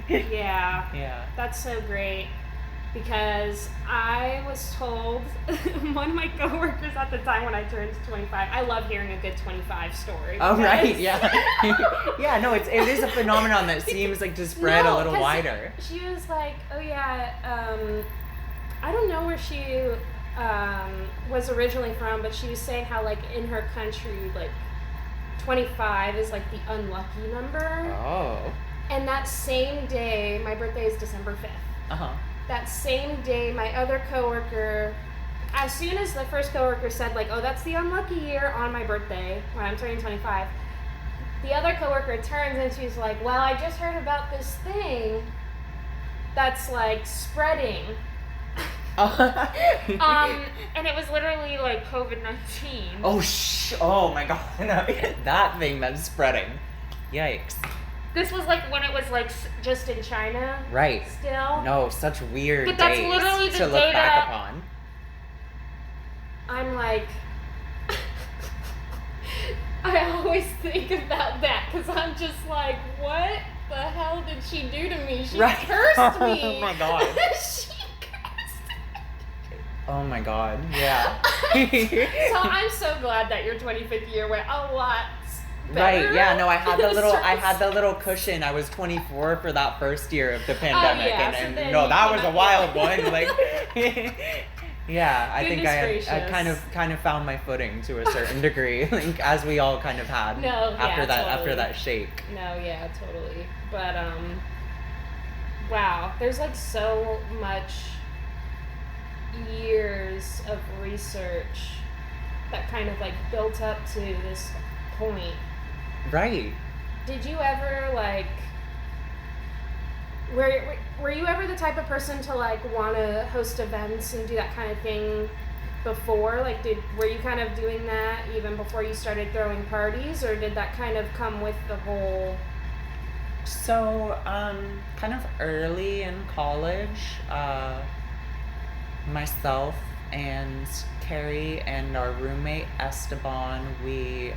Yeah. That's so great. Because I was told, one of my coworkers at the time when I turned 25, I love hearing a good 25 story. Oh, right, yeah. Yeah, no, it is a phenomenon that seems like to spread a little wider. She was like, oh yeah, I don't know where she was originally from, but she was saying how like in her country, like 25 is like the unlucky number. Oh. And that same day, my birthday is December 5th. Uh-huh. That same day, my other coworker, as soon as the first coworker said like, oh, that's the unlucky year on my birthday when I'm turning 25, the other coworker turns and she's like, well, I just heard about this thing that's like spreading. And it was literally like COVID-19. Oh my god, that thing that's spreading. Yikes. This was like when it was like just in China. Right. Still. No, such weird But that's days literally the to look data back upon. I'm like, I always think about that because I'm just like, what the hell did she do to me? She cursed me. Oh my god. She cursed me. Oh my god. Yeah. So I'm so glad that your 25th year went a lot better. Right, yeah, no, I had the little cushion. I was 24 for that first year of the pandemic, and that was a wild one. Like, yeah, I think I kind of found my footing to a certain degree, like as we all kind of had after that shake. No, yeah, totally. But wow, there's like so much years of research that kind of like built up to this point. Right. Did you ever like were you ever the type of person to like want to host events and do that kind of thing before? Like were you kind of doing that even before you started throwing parties, or did that kind of come with the whole? So kind of early in college, myself and Carrie and our roommate Esteban, we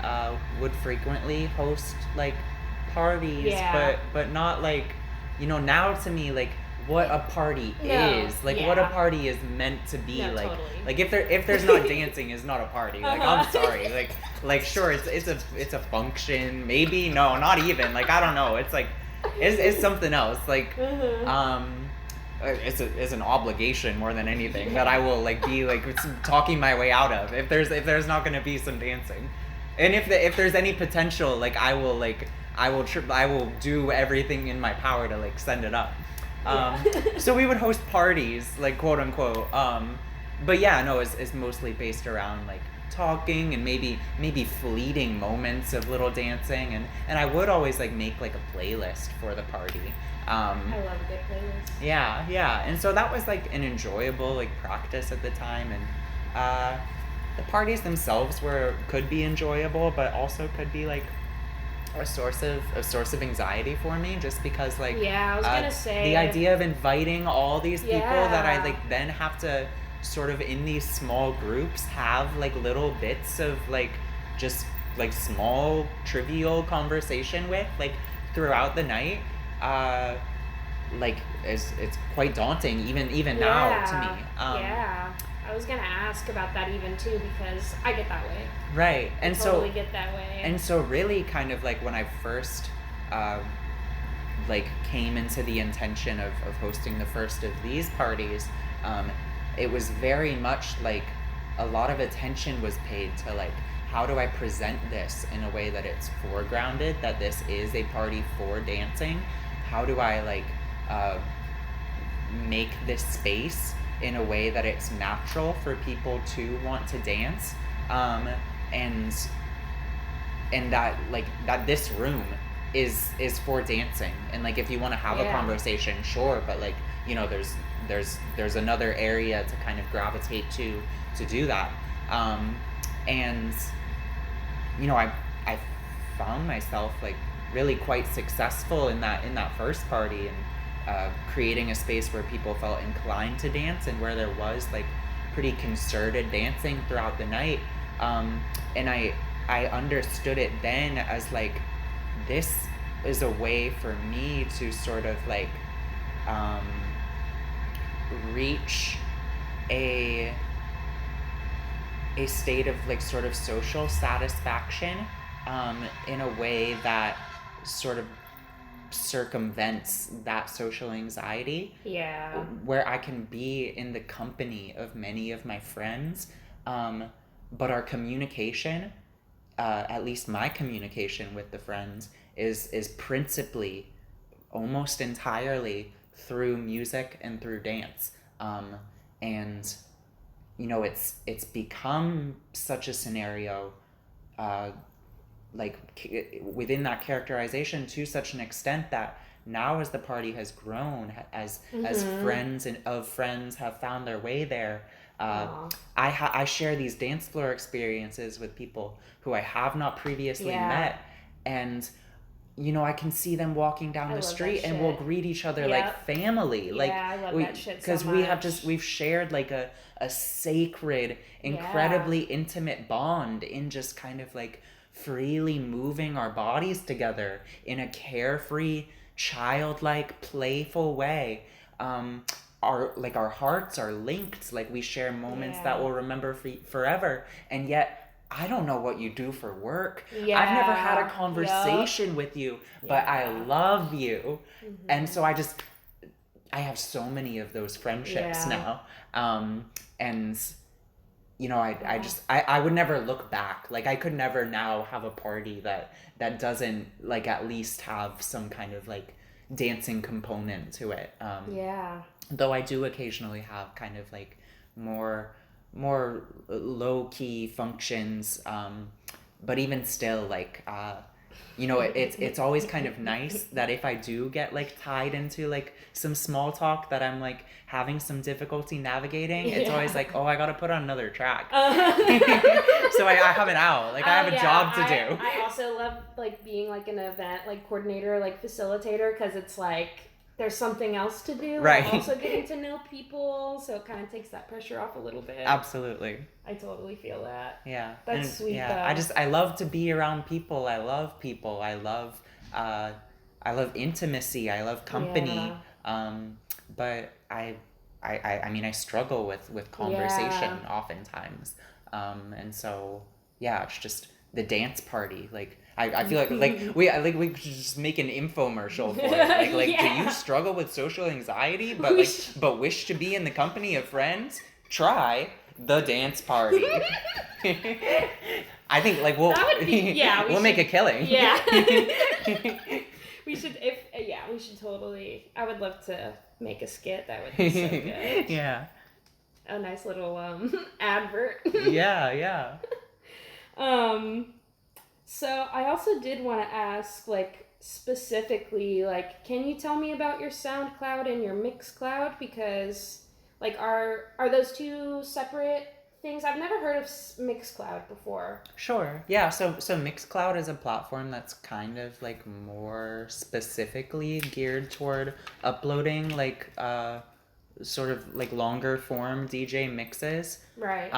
would frequently host like parties, but not like, now to me, like what a party is, like what a party is meant to be, like totally. Like if there's not dancing, is not a party. Like I'm sorry, like sure it's a function, maybe, no, not even, like I don't know, it's like it's something else, like it's an obligation more than anything that I will like be like talking my way out of if there's not going to be some dancing, and if there's any potential, like I will do everything in my power to like send it up. So we would host parties, like quote unquote, but yeah, no, it's mostly based around like talking and maybe fleeting moments of little dancing, and I would always like make like a playlist for the party. I love a good playlist. Yeah, and so that was like an enjoyable like practice at the time, and the parties themselves could be enjoyable, but also could be like a source of anxiety for me, just because like I was gonna say the idea of inviting all these people that I like then have to sort of in these small groups have like little bits of like just like small trivial conversation with like throughout the night, like it's quite daunting even now to me. I was gonna ask about that even too, because I get that way. Right. And totally get that way. And so really kind of like when I first like came into the intention of hosting the first of these parties, it was very much like a lot of attention was paid to like, how do I present this in a way that it's foregrounded, that this is a party for dancing? How do I like make this space in a way that it's natural for people to want to dance, and that like that this room is for dancing, and like if you want to have a conversation, sure, but like, you know, there's another area to kind of gravitate to do that, and you know, I found myself like really quite successful in that first party, and creating a space where people felt inclined to dance and where there was like pretty concerted dancing throughout the night, and I understood it then as like, this is a way for me to sort of like reach a state of like sort of social satisfaction, in a way that sort of circumvents that social anxiety, where I can be in the company of many of my friends, but our communication, at least my communication with the friends, is principally almost entirely through music and through dance, and you know, it's become such a scenario, like within that characterization, to such an extent that now as the party has grown, as friends and of friends have found their way there, I share these dance floor experiences with people who I have not previously met, and you know, I can see them walking down the street and we'll greet each other like family. I love that shit because we've shared like a sacred, incredibly intimate bond in just kind of like freely moving our bodies together in a carefree, childlike, playful way. Our hearts are linked, like we share moments that we'll remember forever, and yet I don't know what you do for work. I've never had a conversation with you, but I love you. And so I have so many of those friendships now. And you know, I would never look back. Like I could never now have a party that doesn't like at least have some kind of like dancing component to it. Though I do occasionally have kind of like more low-key functions, but even still, like you know, it's always kind of nice that if I do get like tied into like some small talk that I'm like having some difficulty navigating, it's always like, oh, I gotta put on another track. So I have an out, like I have a job to do. I also love like being like an event like coordinator, like facilitator, because it's like there's something else to do. Right. I'm also getting to know people, so it kind of takes that pressure off a little bit. Absolutely. I totally feel that. Yeah. That's sweet. Yeah. I love to be around people. I love people. I love intimacy. I love company. But I mean, I struggle with conversation oftentimes. And so yeah, it's just the dance party. Like I feel like we could just make an infomercial for it. Like do you struggle with social anxiety but wish to be in the company of friends? Try the dance party. I think like we'll make a killing. We should totally. I would love to make a skit. That would be so good. a nice little advert. Yeah. So I also did want to ask, like, specifically, like, can you tell me about your SoundCloud and your MixCloud? Because, like, are those two separate things? I've never heard of MixCloud before. Sure. Yeah. So Mixcloud is a platform that's kind of like more specifically geared toward uploading like sort of like longer form DJ mixes. Right.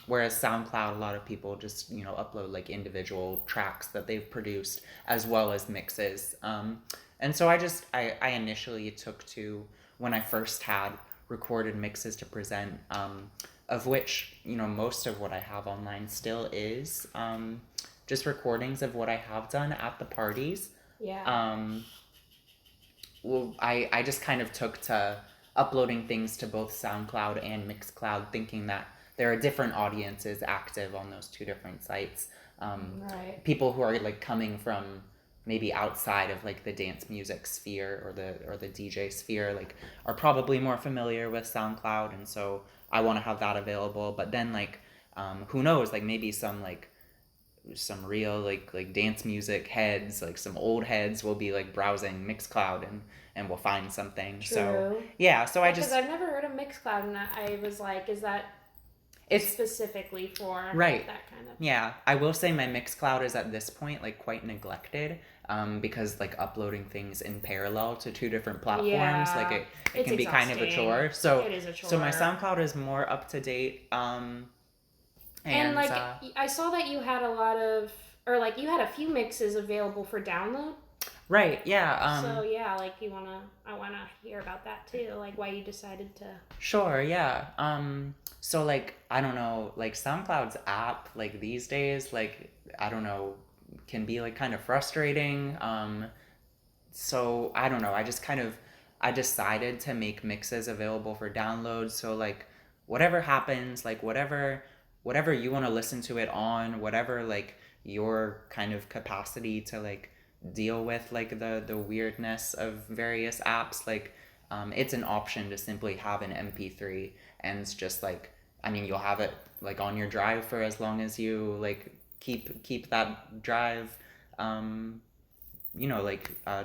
Whereas SoundCloud, a lot of people just, you know, upload like individual tracks that they've produced as well as mixes. And so I initially took to, when I first had recorded mixes to present, of which, you know, most of what I have online still is just recordings of what I have done at the parties. Yeah. Well, I just kind of took to uploading things to both SoundCloud and Mixcloud, thinking that there are different audiences active on those two different sites. Right. People who are like coming from maybe outside of like the dance music sphere or the DJ sphere, like, are probably more familiar with SoundCloud, and so I want to have that available. But then like who knows, like maybe some real like dance music heads, like some old heads, will be like browsing Mixcloud and we'll find something. True. So yeah, so I Because just, I've never heard of Mixcloud, and I was like, is that it's specifically for right. that kind of... Yeah, I will say my Mixcloud is at this point like quite neglected, because like uploading things in parallel to two different platforms, Yeah, like it it's can be kind of a exhausting. chore. So It is a chore. so my SoundCloud is more up to date. And like I saw that you had a lot of, or like you had a few mixes available for download. Right, yeah. So yeah, like I wanna hear about that too, like why you decided to... Sure, yeah. So like, I don't know, like SoundCloud's app, like these days, like, I don't know, can be like kind of frustrating. So I don't know, I decided to make mixes available for download. So like whatever happens, like whatever you want to listen to it on, whatever like your kind of capacity to like deal with like the weirdness of various apps, like it's an option to simply have an MP3, and it's just like, I mean, you'll have it like on your drive for as long as you like keep that drive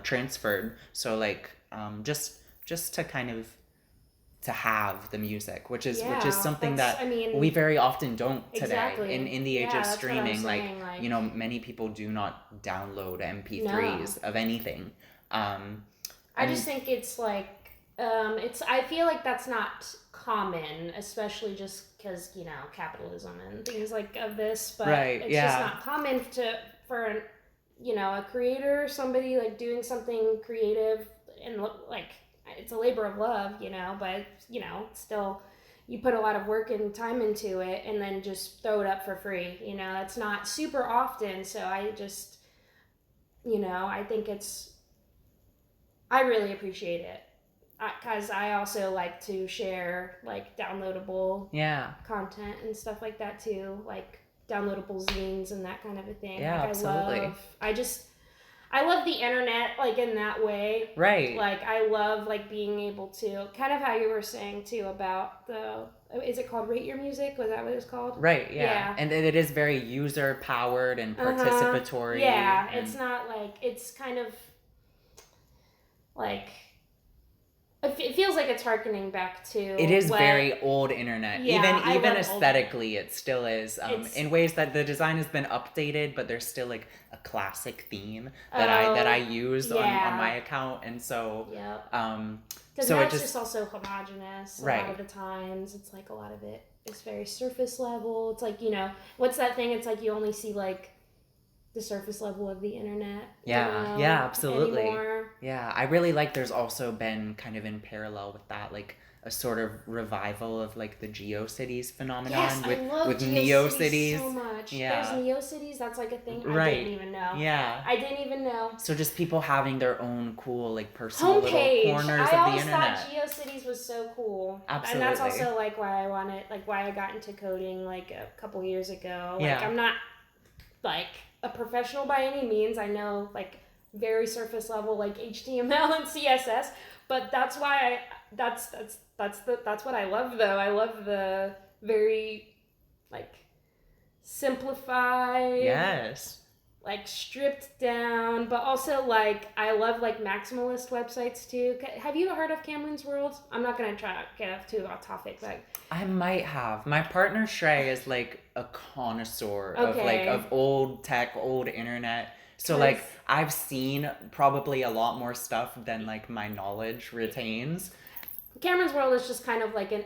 transferred. So like just to kind of to have the music, which is something that we very often don't today. Exactly. In the age of streaming, like, you know, many people do not download MP3s of anything. I just think it's like I feel like that's not common, especially just because, you know, capitalism and things like of this, but it's just not common for you know, a creator, somebody like doing something creative, and like it's a labor of love, you know, but you know, still you put a lot of work and time into it and then just throw it up for free, you know, that's not super often. So I just, you know, I think I really appreciate it, because I also like to share like downloadable content and stuff like that too, like downloadable zines and that kind of a thing. Yeah, like, absolutely. I love the internet, like, in that way. Right. Like, I love, like, being able to, kind of how you were saying, too, about is it called Rate Your Music? Was that what it's called? Right, yeah. And it is very user-powered and participatory. Yeah, it's not, like, it's kind of, like... It feels like it's harkening back to... It is very old internet. Yeah, even aesthetically, it still is. In ways that the design has been updated, but there's still like a classic theme that I use on my account, and so because so it's just also homogenous. A lot of the times, it's like a lot of it is very surface level. It's like, you know, what's that thing? It's like you only see like the surface level of the internet. Absolutely. Anymore. Yeah, I really like, there's also been kind of in parallel with that, like a sort of revival of like the GeoCities phenomenon with NeoCities so much. Yeah, there's NeoCities, that's like a thing. I didn't even know. I didn't even know. So just people having their own cool like personal little corners of the internet. I always thought GeoCities was so cool. Absolutely. And that's also like why I got into coding like a couple years ago. Like I'm not like a professional by any means. I know like very surface level like HTML and CSS, but that's why that's that's what I love though. I love the very like simplified, Yes. like stripped down, but also like I love like maximalist websites too. Have you heard of Cameron's World? I'm not gonna try to get off too off topic, but I might have. My partner Shrey is like a connoisseur Okay. of old tech, old internet. So 'Cause- like I've seen probably a lot more stuff than like my knowledge retains. Cameron's World is just kind of like an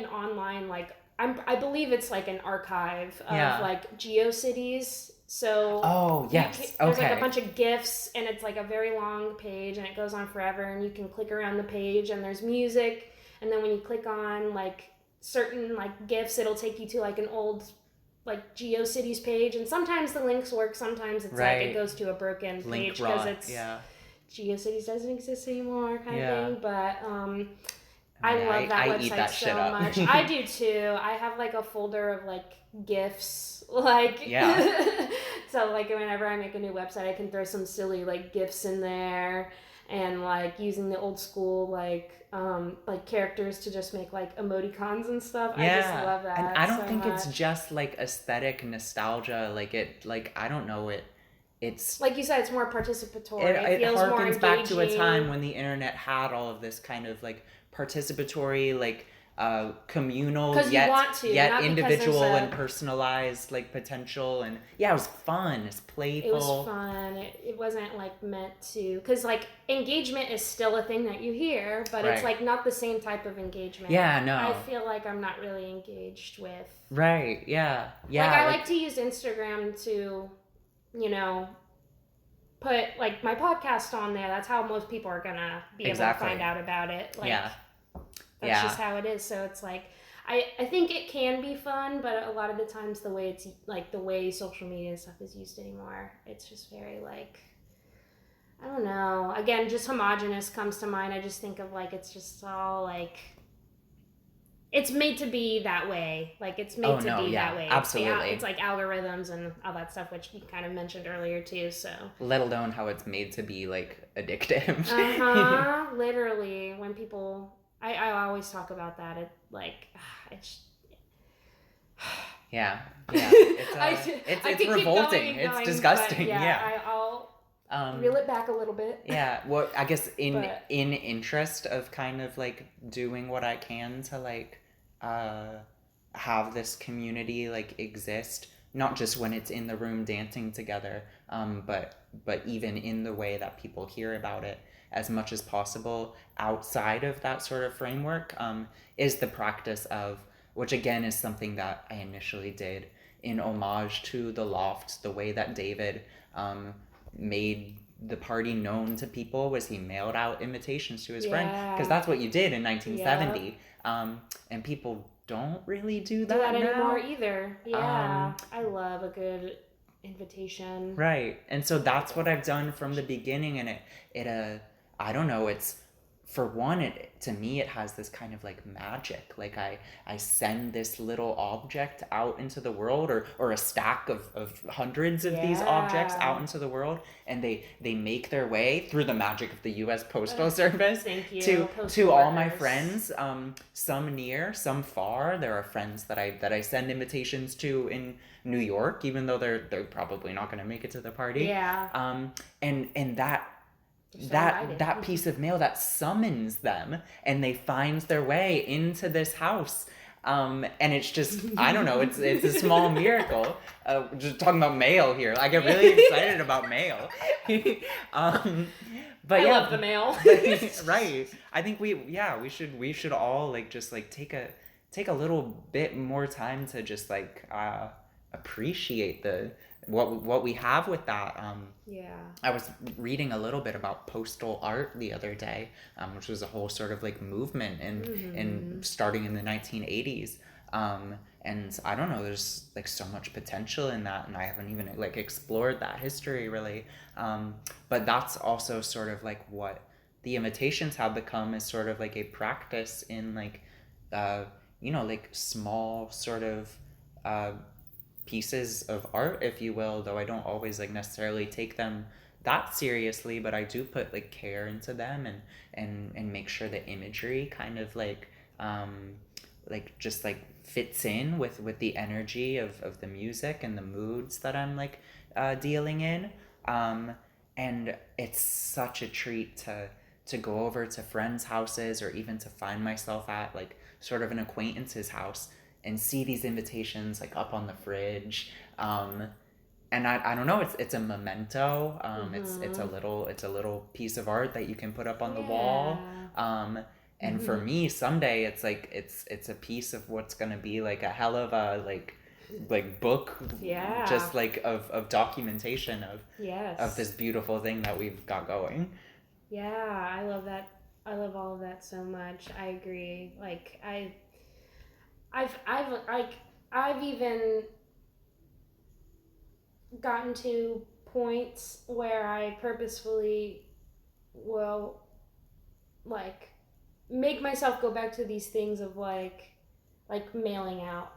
online like I believe it's like an archive of Yeah. like GeoCities. So Oh yes, there's okay. like a bunch of GIFs and it's like a very long page and it goes on forever and you can click around the page and there's music and then when you click on like certain like GIFs it'll take you to like an old like GeoCities page and sometimes the links work, sometimes it's like it goes to a broken Link page because rot, it's yeah. GeoCities doesn't exist anymore kind Yeah. of thing, but I Yeah, love that I website eat that so shit up. much. I do too. I have like a folder of like GIFs, like Yeah. so like whenever I make a new website, I can throw some silly like GIFs in there, and like using the old school like characters to just make like emoticons and stuff. Yeah. I just love that. And I don't so think it's much. just like aesthetic nostalgia. Like I don't know it's Like you said, it's more participatory. it feels more harkens back to a engaging. time when the internet had all of this kind of like participatory like communal 'Cause you yet want to, yet not because individual there's a- and personalized like potential, and yeah, it was fun, it's playful. It was fun. It wasn't like meant to, because like engagement is still a thing that you hear, but it's Right. like not the same type of engagement. Yeah, no. I feel like I'm not really engaged with. Right, yeah. Like I like to use Instagram to, you know, put like my podcast on there. That's how most people are gonna be Exactly. able to find out about it. Like, Yeah. That's Yeah. just how it is. So it's like I think it can be fun, but a lot of the times the way it's like the way social media and stuff is used anymore, it's just very like I don't know. Again, just homogenous comes to mind. I just think of like it's just all like it's made to be that way. Like it's made to be that way. Absolutely. It's like algorithms and all that stuff, which you kind of mentioned earlier too. So let alone how it's made to be like addictive. Literally, when people, I always talk about that. It like it's. Yeah. It's I could it's keep revolting. going, It's disgusting. but Yeah. I'll reel it back a little bit. Yeah. Well, I guess But- in interest of kind of like doing what I can to like have this community like exist, not just when it's in the room dancing together, but even in the way that people hear about it as much as possible outside of that sort of framework, is the practice of, which again is something that I initially did in homage to the Loft. The way that David made the party known to people was he mailed out invitations to his friend, because that's what you did in 1970. And people don't really do that now. Anymore either. Yeah, I love a good invitation. Right. And so that's what I've done from the beginning, and it I don't know, it's, for one, to me it has this kind of like magic. Like I send this little object out into the world, or a stack of hundreds of these objects out into the world, and they make their way through the magic of the US Postal Service to all my friends, some near, some far. There are friends that I send invitations to in New York, even though they're probably not going to make it to the party. Yeah. And that piece of mail that summons them, and they find their way into this house, and it's just, I don't know, it's a small miracle. Just talking about mail here, I get really excited about mail. But I yeah, love the mail. Right. I think we should all like just like take a little bit more time to just like appreciate what we have with that. I was reading a little bit about postal art the other day, which was a whole sort of like movement in starting in the 1980s. And I don't know, there's like so much potential in that, and I haven't even like explored that history really. But that's also sort of like what the invitations have become, is sort of like a practice in like like small sort of pieces of art, if you will, though I don't always like necessarily take them that seriously, but I do put like care into them, and make sure the imagery kind of like like just like fits in with the energy of the music and the moods that I'm like dealing in. And it's such a treat to go over to friends' houses, or even to find myself at like sort of an acquaintance's house and see these invitations like up on the fridge. And I don't know, it's a memento. It's a little piece of art that you can put up on the wall. And for me, someday it's like it's a piece of what's gonna be like a hell of a like book, just like of documentation of this beautiful thing that we've got going. Yeah, I love that. I love all of that so much. I agree. Like I've even gotten to points where I purposefully will like make myself go back to these things of like mailing out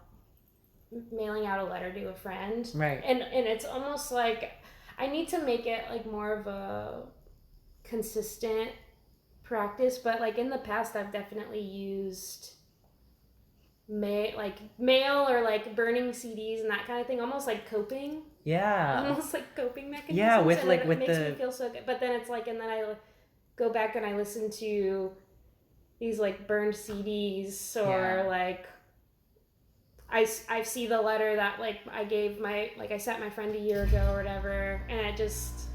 a letter to a friend. Right. And it's almost like I need to make it like more of a consistent practice, but like in the past I've definitely used mail or like burning CDs and that kind of thing, almost like coping. Yeah. Almost like coping mechanisms. Yeah, with and like it with makes the me feel so good. But then it's like, and then I go back and I listen to these like burned CDs, or like I see the letter that like I gave I sent my friend a year ago or whatever, and it just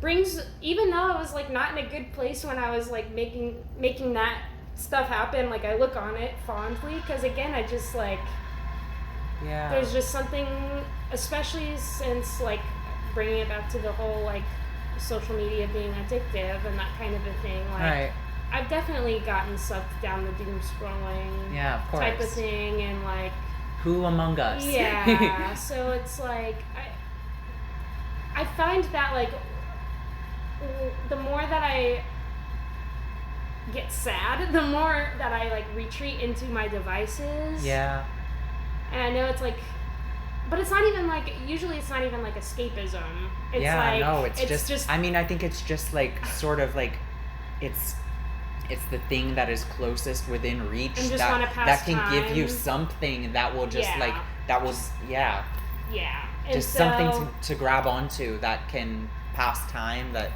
brings, even though I was like not in a good place when I was like making that stuff happen, like I look on it fondly, because again I just like there's just something, especially since like bringing it back to the whole like social media being addictive and that kind of a thing, like I've definitely gotten sucked down the doom scrolling of course type of thing, and like who among us? So it's like I find that like the more that I get sad, the more that I like retreat into my devices. Yeah. And I know it's like, but it's not even like, usually it's not even like escapism. It's like, no, it's just I mean, I think it's just like sort of like it's the thing that is closest within reach, that can time. give you something that will just like that will and just so, something to grab onto that can pass time, that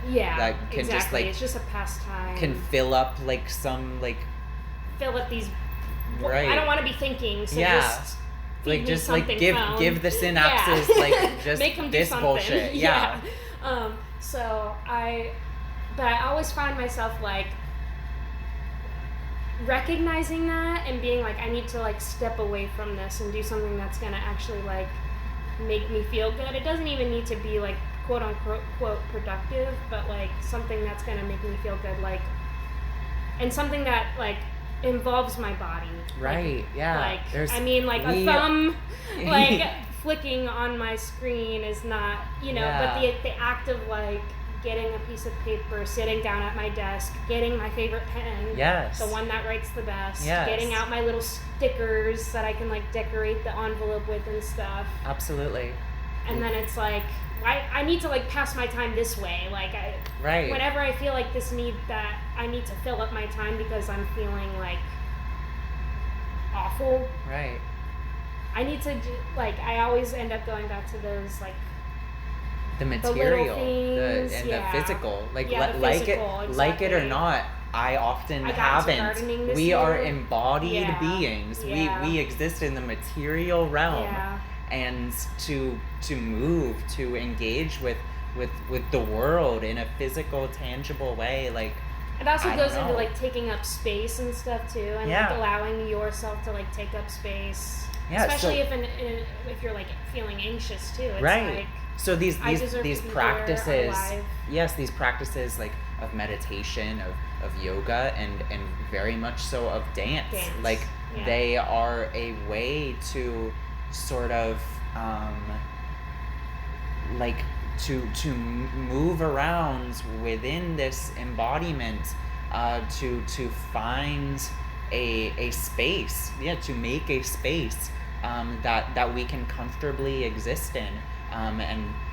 can just like, it's just a pastime, can fill up like some like fill up these I don't want to be thinking, so just like just like give the synapses like just make them do this something. bullshit. So I always find myself like recognizing that and being like, I need to like step away from this and do something that's gonna actually like make me feel good. It doesn't even need to be like quote unquote productive, but like something that's gonna make me feel good, like, and something that like involves my body. Right. Like a thumb like flicking on my screen is not, but the act of like getting a piece of paper, sitting down at my desk, getting my favorite pen, the one that writes the best, getting out my little stickers that I can like decorate the envelope with and stuff. Absolutely. And then it's like, I need to like pass my time this way. Like whenever I feel like this need that I need to fill up my time because I'm feeling like awful. Right. I need to like, I always end up going back to those like the material, the physical, like physical, like it or not, I often haven't. We are embodied beings. We exist in the material realm, and to move, to engage with the world in a physical, tangible way, like it also goes into like taking up space and stuff too, and like allowing yourself to like take up space, especially if you're like feeling anxious too. It's like, so these practices, these practices like of meditation, of yoga, and very much so of dance. Like they are a way to sort of like to move around within this embodiment, to find a space, to make a space that we can comfortably exist in,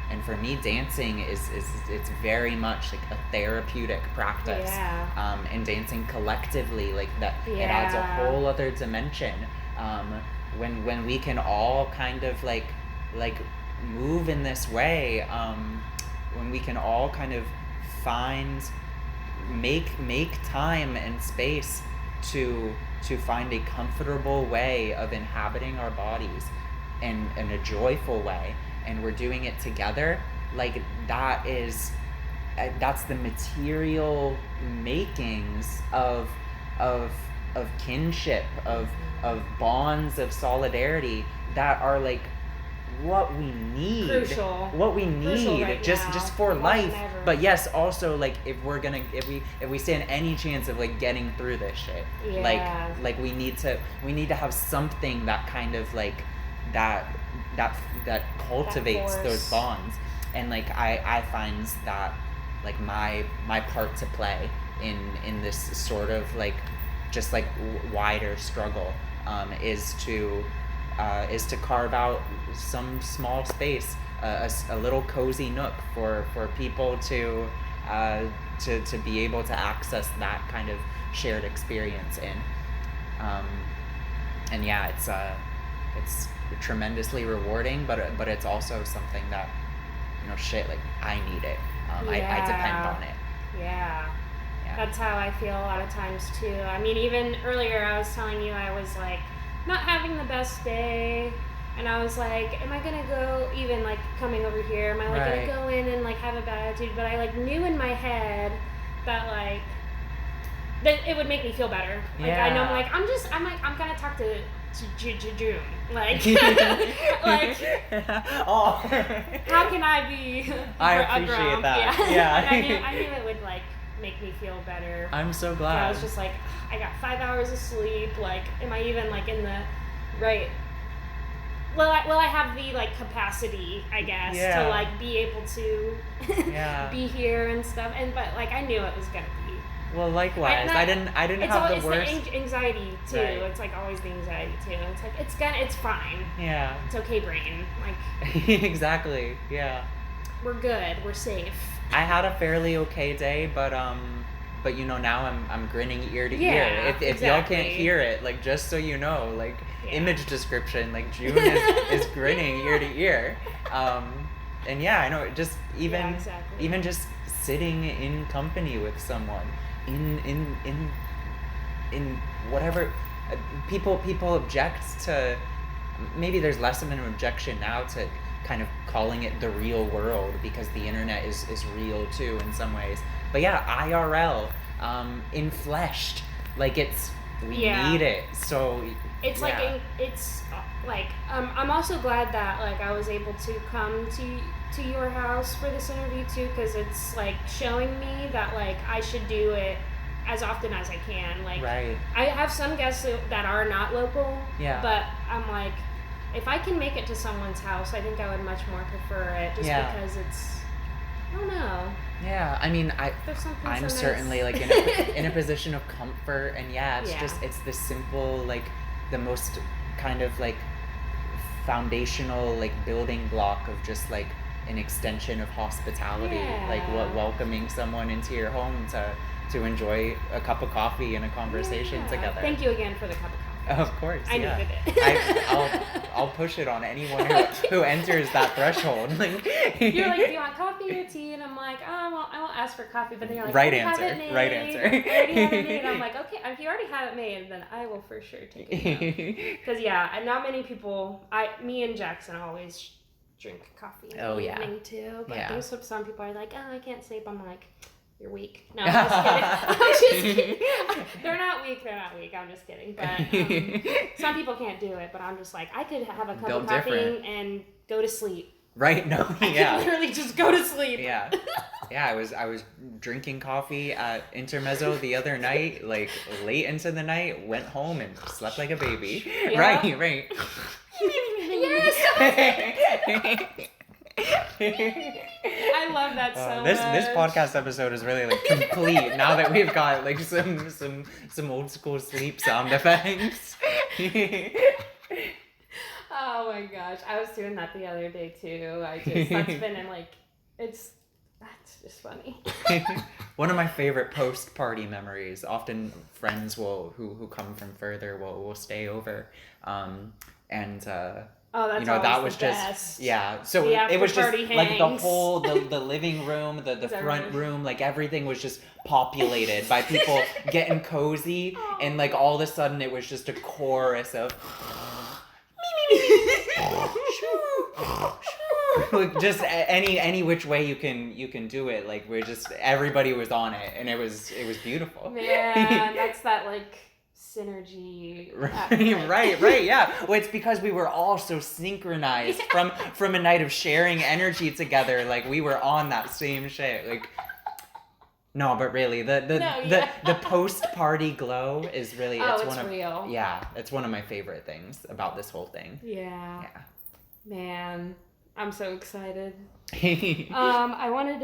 And for me, dancing is it's very much like a therapeutic practice. And dancing collectively, like that, it adds a whole other dimension. When we can all kind of like move in this way, when we can all kind of make time and space to find a comfortable way of inhabiting our bodies in a joyful way, and we're doing it together, like that's the material makings of kinship, of bonds of solidarity that are like what we need, crucial right just for life. But yes, also like if we stand any chance of like getting through this shit, like we need to have something that kind of like that cultivates those bonds. And like I find that like my part to play in this sort of like just like wider struggle is to carve out some small space, a little cozy nook for people to be able to access that kind of shared experience in. And yeah, it's tremendously rewarding, but it's also something that, you know, shit, like I need it. I depend on it. Yeah. That's how I feel a lot of times too. I mean, even earlier I was telling you I was like not having the best day, and I was like, am I gonna go, even like coming over here, am I like gonna go in and like have a bad attitude? But I like knew in my head that like that it would make me feel better. Like I know I'm gonna talk to June. Like like how can I be I appreciate that. Yeah. And I knew it would like make me feel better. I'm so glad. I was just like, I got 5 hours of sleep. Like, am I even like in the right? Well, I have the like capacity, I guess, to like be able to be here and stuff. And but like I knew it was gonna be. Well, likewise, I didn't have the worst. It's the anxiety too. Right. It's like always the anxiety too. It's like it's fine. Yeah. It's okay, brain. Like. Exactly. Yeah. We're good. We're safe. I had a fairly okay day, but you know, now I'm grinning ear to ear. If y'all can't hear it, like just so you know, like image description, like June is grinning ear to ear. And yeah, I know, just even just sitting in company with someone in whatever, people object to, maybe there's less of an objection now to kind of calling it the real world, because the internet is real too in some ways. But yeah, IRL, infleshed, like we need it. So it's I'm also glad that like I was able to come to your house for this interview too, because it's like showing me that like I should do it as often as I can. Like I have some guests that are not local, but I'm like, if I can make it to someone's house, I think I would much more prefer it, just because it's, I don't know. Yeah, I mean, I'm certainly like in a position of comfort, and it's this simple, like the most kind of like foundational like building block of just like an extension of hospitality, like welcoming someone into your home to enjoy a cup of coffee and a conversation together. Thank you again for the cup of coffee. Of course, I needed it. I'll push it on anyone who enters that threshold. Like, you're like, do you want coffee or tea? And I'm like, oh, I won't ask for coffee. But then you're like, right answer. I already have it made. And I'm like, okay, if you already have it made, then I will for sure take it. Because and not many people. Me and Jackson always drink coffee in the evening too. But there's some people are like, oh, I can't sleep. I'm like, you're weak. No, I'm just kidding. They're not weak. I'm just kidding. But some people can't do it. But I'm just like, I could have a cup of coffee and go to sleep. Right? No. I could literally just go to sleep. Yeah. I was drinking coffee at Intermezzo the other night, like late into the night. Went home and slept like a baby. Yeah. Right. Yes. I love that so much. This podcast episode is really like complete now that we've got like some old school sleep sound effects. Oh my gosh, I was doing that the other day too. That's been in like, that's just funny. One of my favorite post-party memories. Often friends who come from further will stay over, and Oh, that's that was the just best. yeah. So The it was just after-party like the hangs. whole the living room, the front room, like everything was just populated by people getting cozy, and like all of a sudden it was just a chorus of like just any which way you can do it. Like we're just everybody was on it, and it was beautiful. Man, that's that like synergy. Right, yeah. Well, it's because we were all so synchronized from a night of sharing energy together. Like we were on that same shit. Like no, but really, the post party glow is really real. Yeah, it's one of my favorite things about this whole thing. Yeah. Yeah. Man, I'm so excited. One of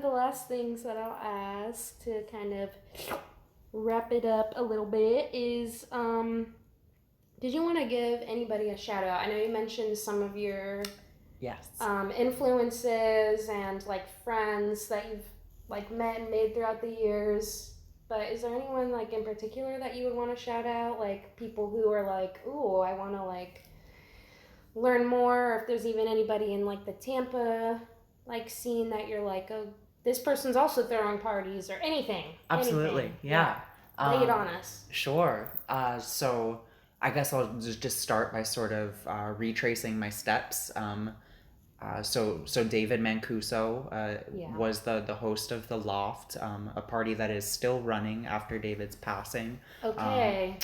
the last things that I'll ask to kind of wrap it up a little bit is, did you want to give anybody a shout out? I know you mentioned some of your influences and like friends that you've like met and made throughout the years. But is there anyone like in particular that you would want to shout out? Like people who are like, ooh, I want to like learn more, or if there's even anybody in like the Tampa like scene that you're like, oh, this person's also throwing parties or anything. Absolutely, yeah. Lay it on us. Sure. So I guess I'll just start by sort of retracing my steps. So David Mancuso was the host of The Loft, a party that is still running after David's passing. Okay.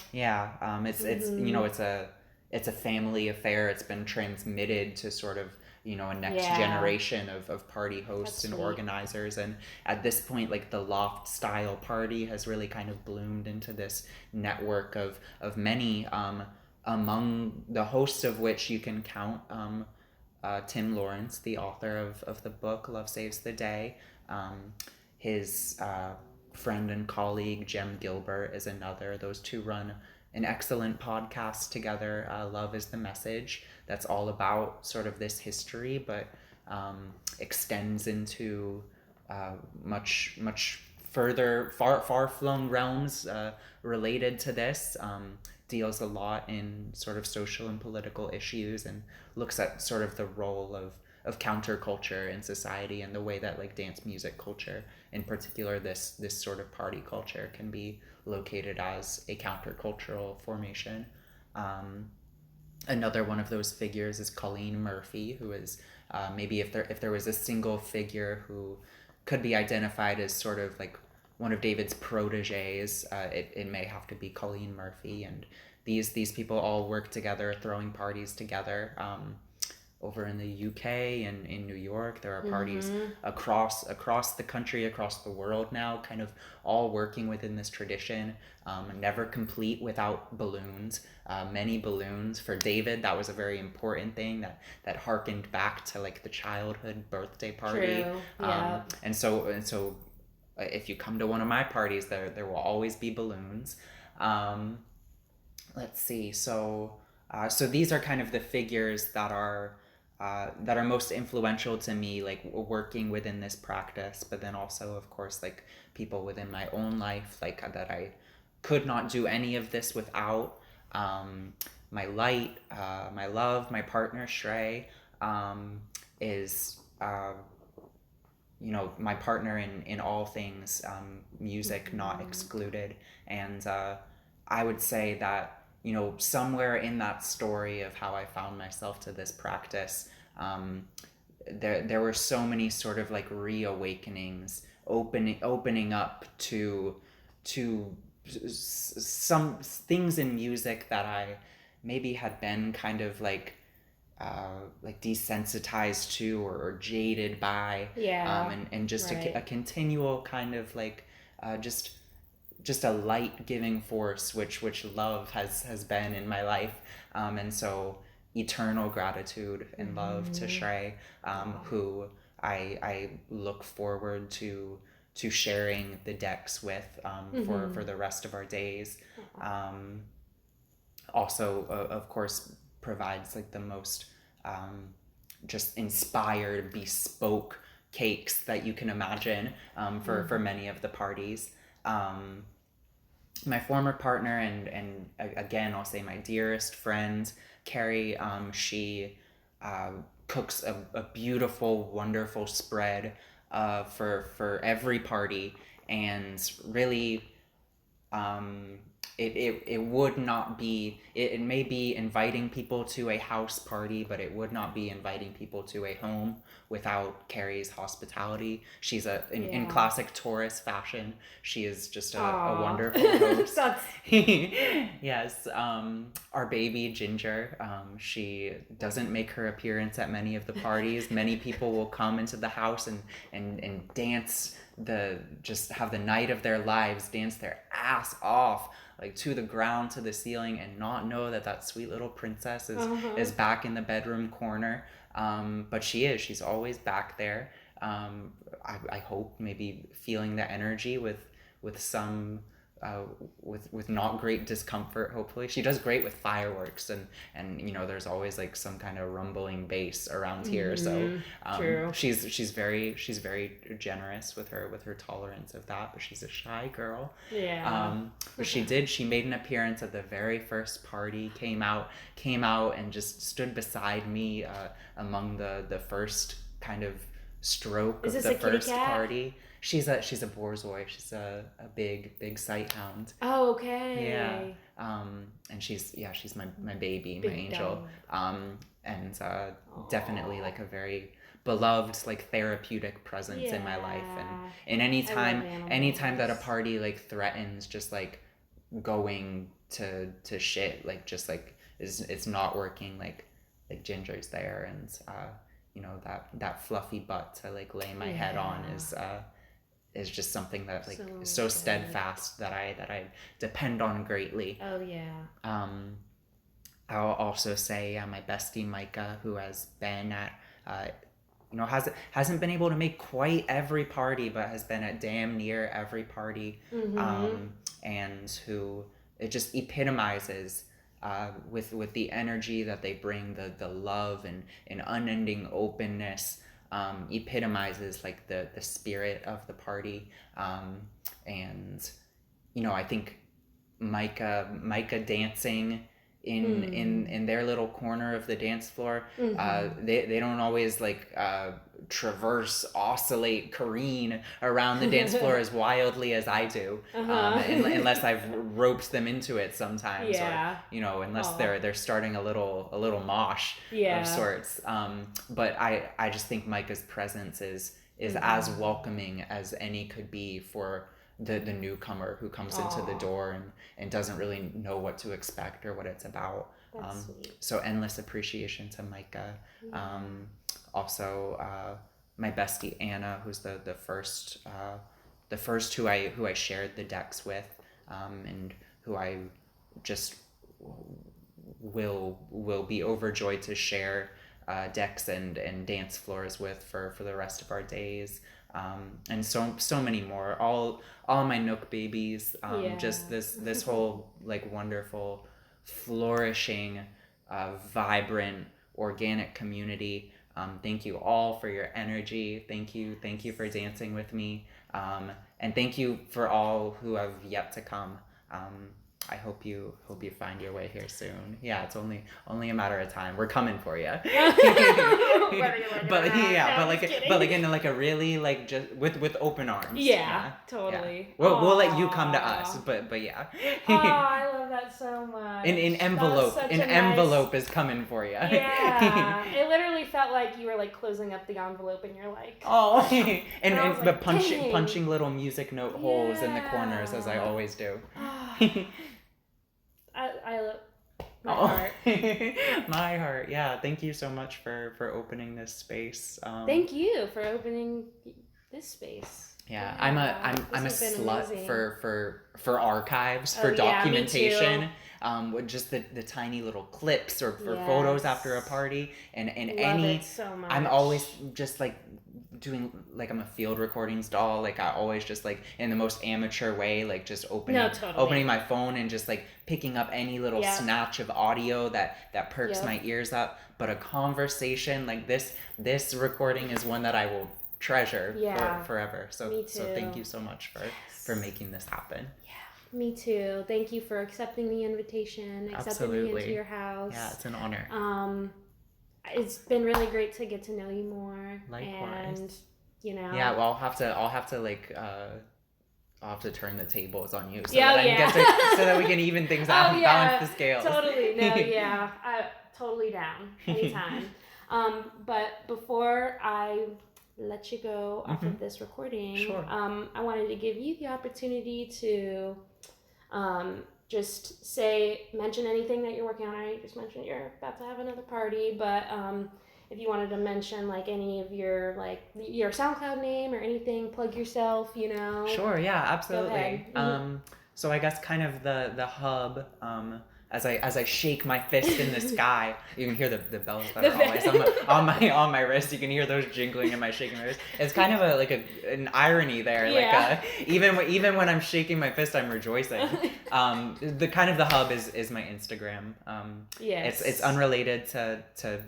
It's a family affair. It's been transmitted to sort of a next generation of party hosts and organizers, and at this point, like the Loft style party has really kind of bloomed into this network of many, among the hosts of which you can count Tim Lawrence, the author of the book Love Saves the Day. His friend and colleague Jem Gilbert is another. Those two run an excellent podcast together, Love is the Message, that's all about sort of this history, but extends into much further, far-flung realms related to this. Deals a lot in sort of social and political issues, and looks at sort of the role of counterculture in society, and the way that like dance music culture, in particular this sort of party culture, can be located as a countercultural formation. Another one of those figures is Colleen Murphy, who is maybe if there was a single figure who could be identified as sort of like one of David's proteges, it may have to be Colleen Murphy. And these people all work together, throwing parties together. Over in the UK and in New York, there are parties across the country, across the world now, kind of all working within this tradition. Never complete without balloons. Many balloons. For David, that was a very important thing that harkened back to like the childhood birthday party. True. Yeah. And so if you come to one of my parties, there will always be balloons. Let's see. So these are kind of the figures that are most influential to me, like working within this practice, but then also, of course, like people within my own life, like that I could not do any of this without. My light, my love, my partner, Shrey, is, my partner in all things, music not excluded. And I would say that, somewhere in that story of how I found myself to this practice, there were so many sort of like reawakenings, opening up to some things in music that I maybe had been kind of like desensitized to or jaded by, and just a continual kind of like just a light giving force, which love has been in my life, and so eternal gratitude and love to Shrey, who I look forward to sharing the decks with for the rest of our days. Also, of course, provides like the most just inspired, bespoke cakes that you can imagine for many of the parties. My former partner and again, I'll say my dearest friend, Carrie, she cooks a beautiful, wonderful spread for every party, and really it would not be, it may be inviting people to a house party, but it would not be inviting people to a home without Carrie's hospitality. She's in classic Taurus fashion, she is just a wonderful host. Yes, our baby Ginger, she doesn't make her appearance at many of the parties. Many people will come into the house and dance just have the night of their lives, dance their ass off, like to the ground, to the ceiling, and not know that sweet little princess is back in the bedroom corner. But she's always back there. I hope maybe feeling the energy with some with not great discomfort. Hopefully she does great with fireworks, and you know, there's always like some kind of rumbling bass around here. So True. she's very generous with her tolerance of that, but she's a shy girl. But she made an appearance at the very first party, came out and just stood beside me among the first kind of stroke of the first party. She's a borzoi. She's a big sight hound. Oh, okay. Yeah. And she's my baby, big my angel. And definitely like a very beloved, like therapeutic presence in my life. And anytime that a party like threatens just like going to shit, like just like it's not working, like Ginger's there, and you know, that fluffy butt to like lay my head on is just something that like is so steadfast that I depend on greatly. Oh yeah. I'll also say my bestie Micah, who has been at you know, hasn't been able to make quite every party, but has been at damn near every party, and who it just epitomizes with the energy that they bring, the love and unending openness. Epitomizes like the spirit of the party, and you know, I think Micah dancing in their little corner of the dance floor, they don't always like traverse, oscillate, careen around the dance floor as wildly as I do, unless I've roped them into it sometimes, or you know, unless they're starting a little mosh of sorts. But I just think Micah's presence is as welcoming as any could be for the newcomer who comes into the door and doesn't really know what to expect or what it's about. So endless appreciation to Micah. Also my bestie Anna, who's the first who I shared the decks with, and who I just will be overjoyed to share decks and dance floors with for the rest of our days. And so many more, all my Nook babies, just this whole like wonderful, flourishing, vibrant, organic community. Thank you all for your energy. Thank you for dancing with me, and thank you for all who have yet to come. I hope you find your way here soon. Yeah, it's only a matter of time. We're coming for you. But in like a really like just with open arms. Yeah, totally. Yeah. We'll let you come to us, but yeah. Oh, I love that so much. An envelope is coming for you. Yeah, it literally felt like you were like closing up the envelope and you're like, oh, but punching little music note holes in the corners, as I always do. I love my heart. My heart. Yeah. Thank you so much for opening this space. Thank you for opening this space. Yeah, I'm a slut amazing. for archives, for documentation. With just the tiny little clips or for photos after a party, and Love any it so much. I'm always just like doing, like, I'm a field recordings doll. Like, I always just, like, in the most amateur way, like, just opening my phone and just, like, picking up any little snatch of audio that perks my ears up. But a conversation like this recording is one that I will treasure forever. So Me too. So thank you so much for making this happen. Yeah, me too. Thank you for accepting the invitation, accepting me into your house. Yeah, it's an honor. It's been really great to get to know you more. Likewise. And, you know. Yeah, well, I'll have to like I'll have to turn the tables on you so so that we can even things out, balance the scales. Totally. No, yeah. Totally down. Anytime. But before I let you go off of this recording, sure. I wanted to give you the opportunity to just mention anything that you're working on. I know you just mentioned you're about to have another party, but if you wanted to mention like any of your your SoundCloud name or anything, plug yourself, you know. Sure, yeah, absolutely. So I guess kind of the hub, as I shake my fist in the sky, you can hear the bells that are always on my wrist. You can hear those jingling and my shaking my wrist. It's kind of an irony there. Yeah. Like even when I'm shaking my fist, I'm rejoicing. The hub is my Instagram. Yes. It's unrelated to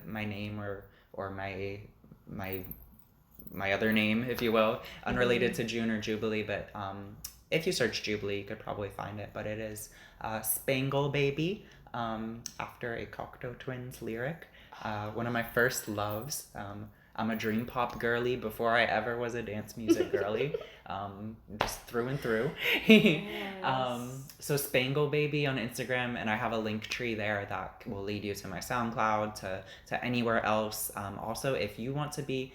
my name or my other name, if you will, unrelated to June or Jubilee, but if you search Jubilee, you could probably find it, but it is Spangle Baby, after a Cocteau Twins lyric. One of my first loves. I'm a dream pop girly before I ever was a dance music girly, just through and through. So Spangle Baby on Instagram, and I have a link tree there that will lead you to my SoundCloud, to anywhere else. Also, if you want to be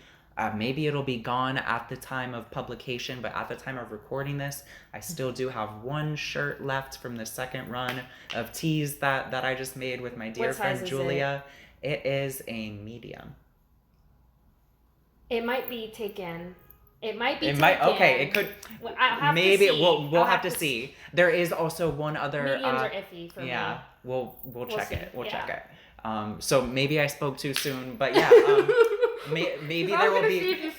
maybe it'll be gone at the time of publication, but at the time of recording this, I still do have one shirt left from the second run of tees that I just made with my dear friend Julia. It is a medium. It might be taken. Okay, it could. Maybe we'll have to see. There is also one other. Mediums are iffy for me. Yeah, we'll check it. We'll check it. So maybe I spoke too soon, but yeah. Maybe there will be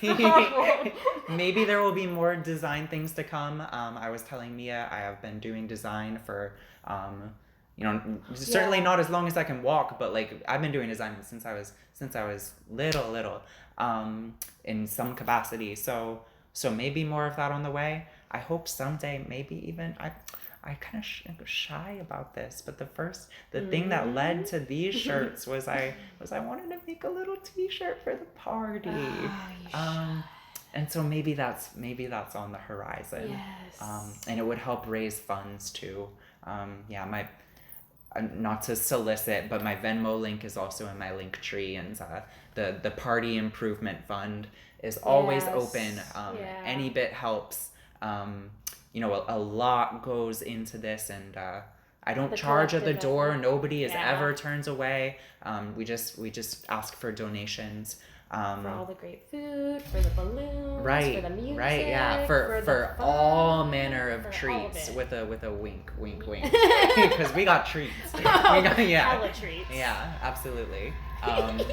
maybe there will be more design things to come. I was telling Mia I have been doing design for certainly not as long as I can walk, but like I've been doing design since I was little in some capacity. So maybe more of that on the way. I hope someday, maybe even I kind of shy about this, but the thing that led to these shirts was I wanted to make a little T-shirt for the party. And so maybe that's on the horizon. Yes. And it would help raise funds too. Not to solicit, but my Venmo link is also in my link tree, and the Party Improvement Fund is always open. Any bit helps. A lot goes into this, and I don't charge at the door. Nobody ever turns away. We just ask for donations. For all the great food, for the balloons, for the music, for all manner of treats with a wink, because we got treats. Hella treats. Yeah, absolutely. You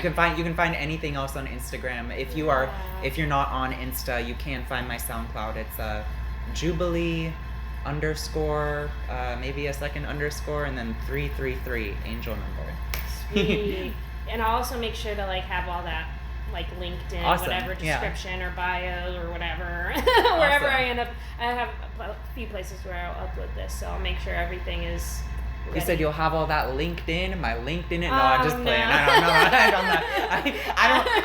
can find anything else on Instagram. If you're not on Insta, you can find my SoundCloud. It's Jubilee _ maybe a second underscore, and then 333 angel number. Sweet. And I'll also make sure to have all that linked in whatever description or bio or whatever. Wherever I end up, I have a few places where I'll upload this, so I'll make sure everything is ready. You said you'll have all that LinkedIn. My LinkedIn. No, I'm just playing. I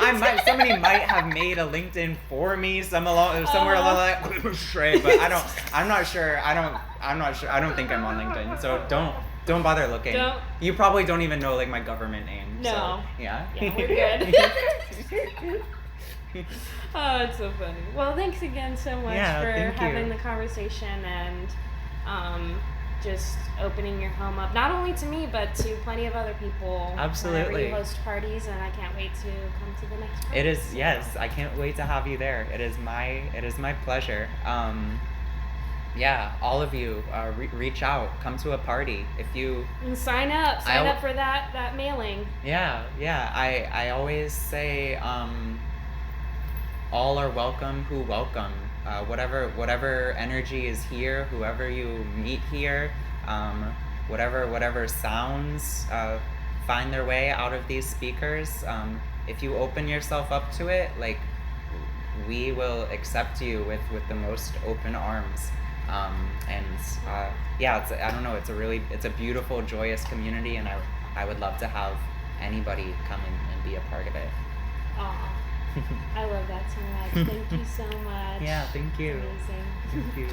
don't. Somebody might have made a LinkedIn for me somewhere along that stray, but I'm not sure. I'm not sure. I don't think I'm on LinkedIn, so don't bother looking. You probably don't even know my government name. No. So, yeah. Yeah, we're good. Oh, it's so funny. Well, thanks again so much for having the conversation and just opening your home up, not only to me, but to plenty of other people. Absolutely. Whenever you host parties, and I can't wait to come to the next party. It is, yes. I can't wait to have you there. It is my pleasure. yeah, all of you, reach out, come to a party. If you And sign up for that mailing. Yeah, I always say, all are welcome who welcome. Whatever energy is here, whoever you meet here, whatever sounds find their way out of these speakers. If you open yourself up to it, like, we will accept you with the most open arms. I don't know, it's a beautiful, joyous community, and I would love to have anybody come and be a part of it. Aw. I love that so much. Thank you so much. Yeah, thank you. Amazing. Thank you.